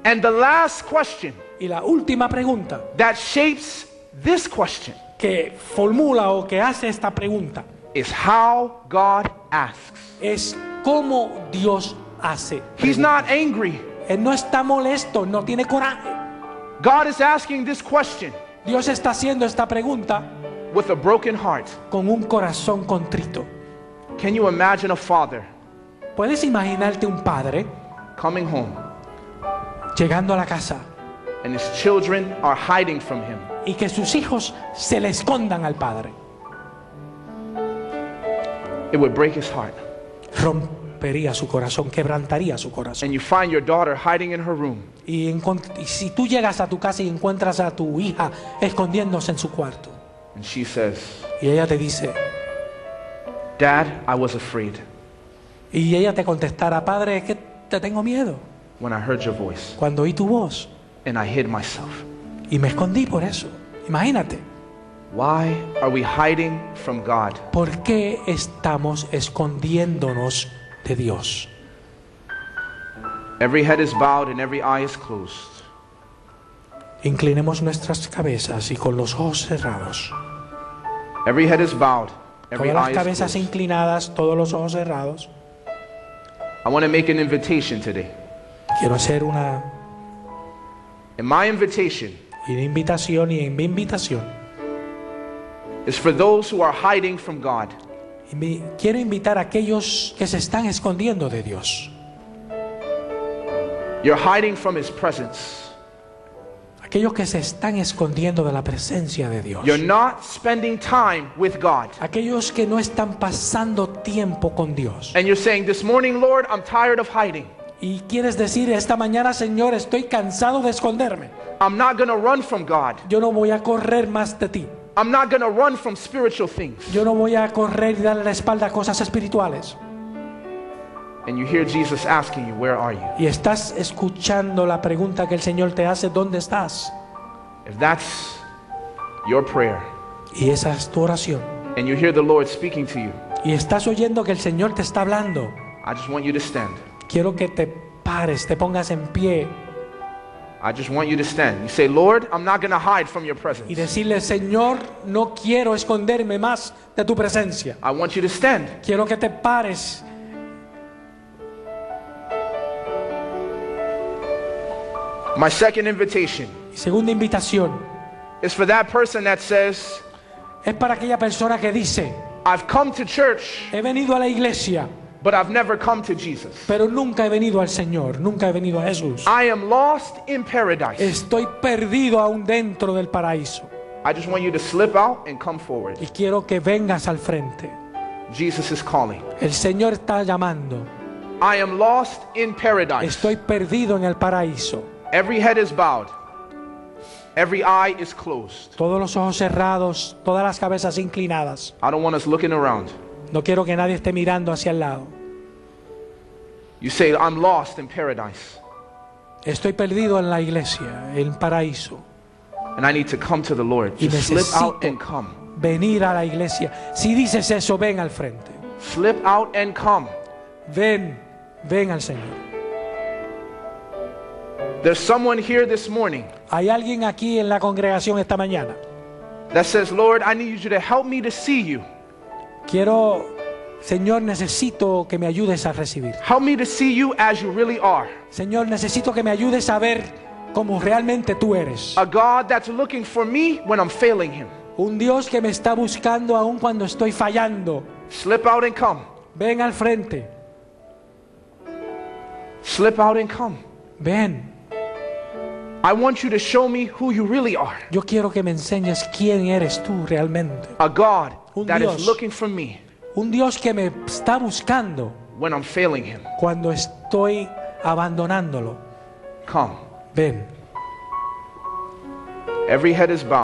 And the last question Y la última pregunta that shapes this question que formula o que hace esta pregunta is how God asks. es cómo Dios hace. He's not angry. Él no está molesto, no tiene coraje. God is asking this question Dios está haciendo esta pregunta with a broken heart. con un corazón contrito. Can you imagine a father ¿Puedes imaginarte un padre coming home llegando a la casa and his children are hiding from him? y que sus hijos se le escondan al padre? It would break his heart. Rompería su corazón, quebrantaría su corazón. And you find your daughter hiding in her room Y si tú llegas a tu casa y encuentras a tu hija escondiéndose en su cuarto and she says, y ella te dice, "Dad, I was afraid y ella te contestara, padre, es que te tengo miedo when I heard your voice cuando oí tu voz and I hid myself." y me escondí por eso. Imagínate, Why are we hiding from God? ¿por qué estamos escondiéndonos de Dios? Every head is bowed and every eye is closed. Inclinemos nuestras cabezas y con los ojos cerrados. Every head is bowed, every Todas las eye is cabezas closed. inclinadas, todos los ojos cerrados. I want to make an invitation today. Quiero hacer una And my invitation invitación, y en mi invitación is for those who are hiding from God. quiero invitar a aquellos que se están escondiendo de Dios. You're hiding from His presence. Aquellos que se están escondiendo de la presencia de Dios. You're not spending time with God. Aquellos que no están pasando tiempo con Dios. And you're saying, "This morning, Lord, I'm tired of hiding. Y quieres decir, esta mañana, Señor, estoy cansado de esconderme. I'm not going to run from God. Yo no voy a correr más de ti. I'm not going to run from spiritual things." Yo no voy a correr y darle la espalda a cosas espirituales. And you hear Jesus asking you, "Where are you?" Y estás escuchando la pregunta que el Señor te hace, ¿dónde estás? If that's your prayer, Y esa es tu oración. and you hear the Lord speaking to you, Y estás oyendo que el Señor te está hablando. I just want you to stand. Quiero que te pares, te pongas en pie I just want you to stand. You say, "Lord, I'm not going to hide from your presence. y decirle, Señor, no quiero esconderme más de tu presencia. I want you to stand." Quiero que te pares. My second invitation Y segunda invitación is for that person that says, es para aquella persona que dice, "I've come to church, he venido a la iglesia, but I've never come to Jesus. pero nunca he venido al Señor, nunca he venido a Jesús. I am lost in paradise." Estoy perdido aún dentro del paraíso. I just want you to slip out and come forward. Y quiero que vengas al frente. Jesus is calling. El Señor está llamando. I am lost in paradise. Estoy perdido en el paraíso. Every head is bowed. Every eye is closed. Todos los ojos cerrados, todas las cabezas inclinadas. I don't want us looking around. No quiero que nadie esté mirando hacia el lado. You say, "I'm lost in paradise, Estoy perdido en la iglesia, en el paraíso. and I need to come to the Lord." Y Just slip out necesito and come. venir a la iglesia. Si dices eso, ven al frente. Slip out and come. Ven, ven al Señor. There's someone here this morning Hay alguien aquí en la congregación esta mañana. that says, "Lord, I need you to help me to see you. Quiero, Señor, necesito que me ayudes a recibir. Help me to see you as you really are. Señor, necesito que me ayudes a ver como realmente tú eres. A God that's looking for me when I'm failing Him. Un Dios que me está buscando aún cuando estoy fallando. Slip out and come. Ven al frente. Slip out and come. Ven. I want you to show me who you really are. Yo quiero que me enseñes quién eres tú realmente. A God Un that Dios. is looking for me Un Dios que me está buscando when I'm failing Him. cuando estoy abandonándolo. Come. Ven. Every head is bowed.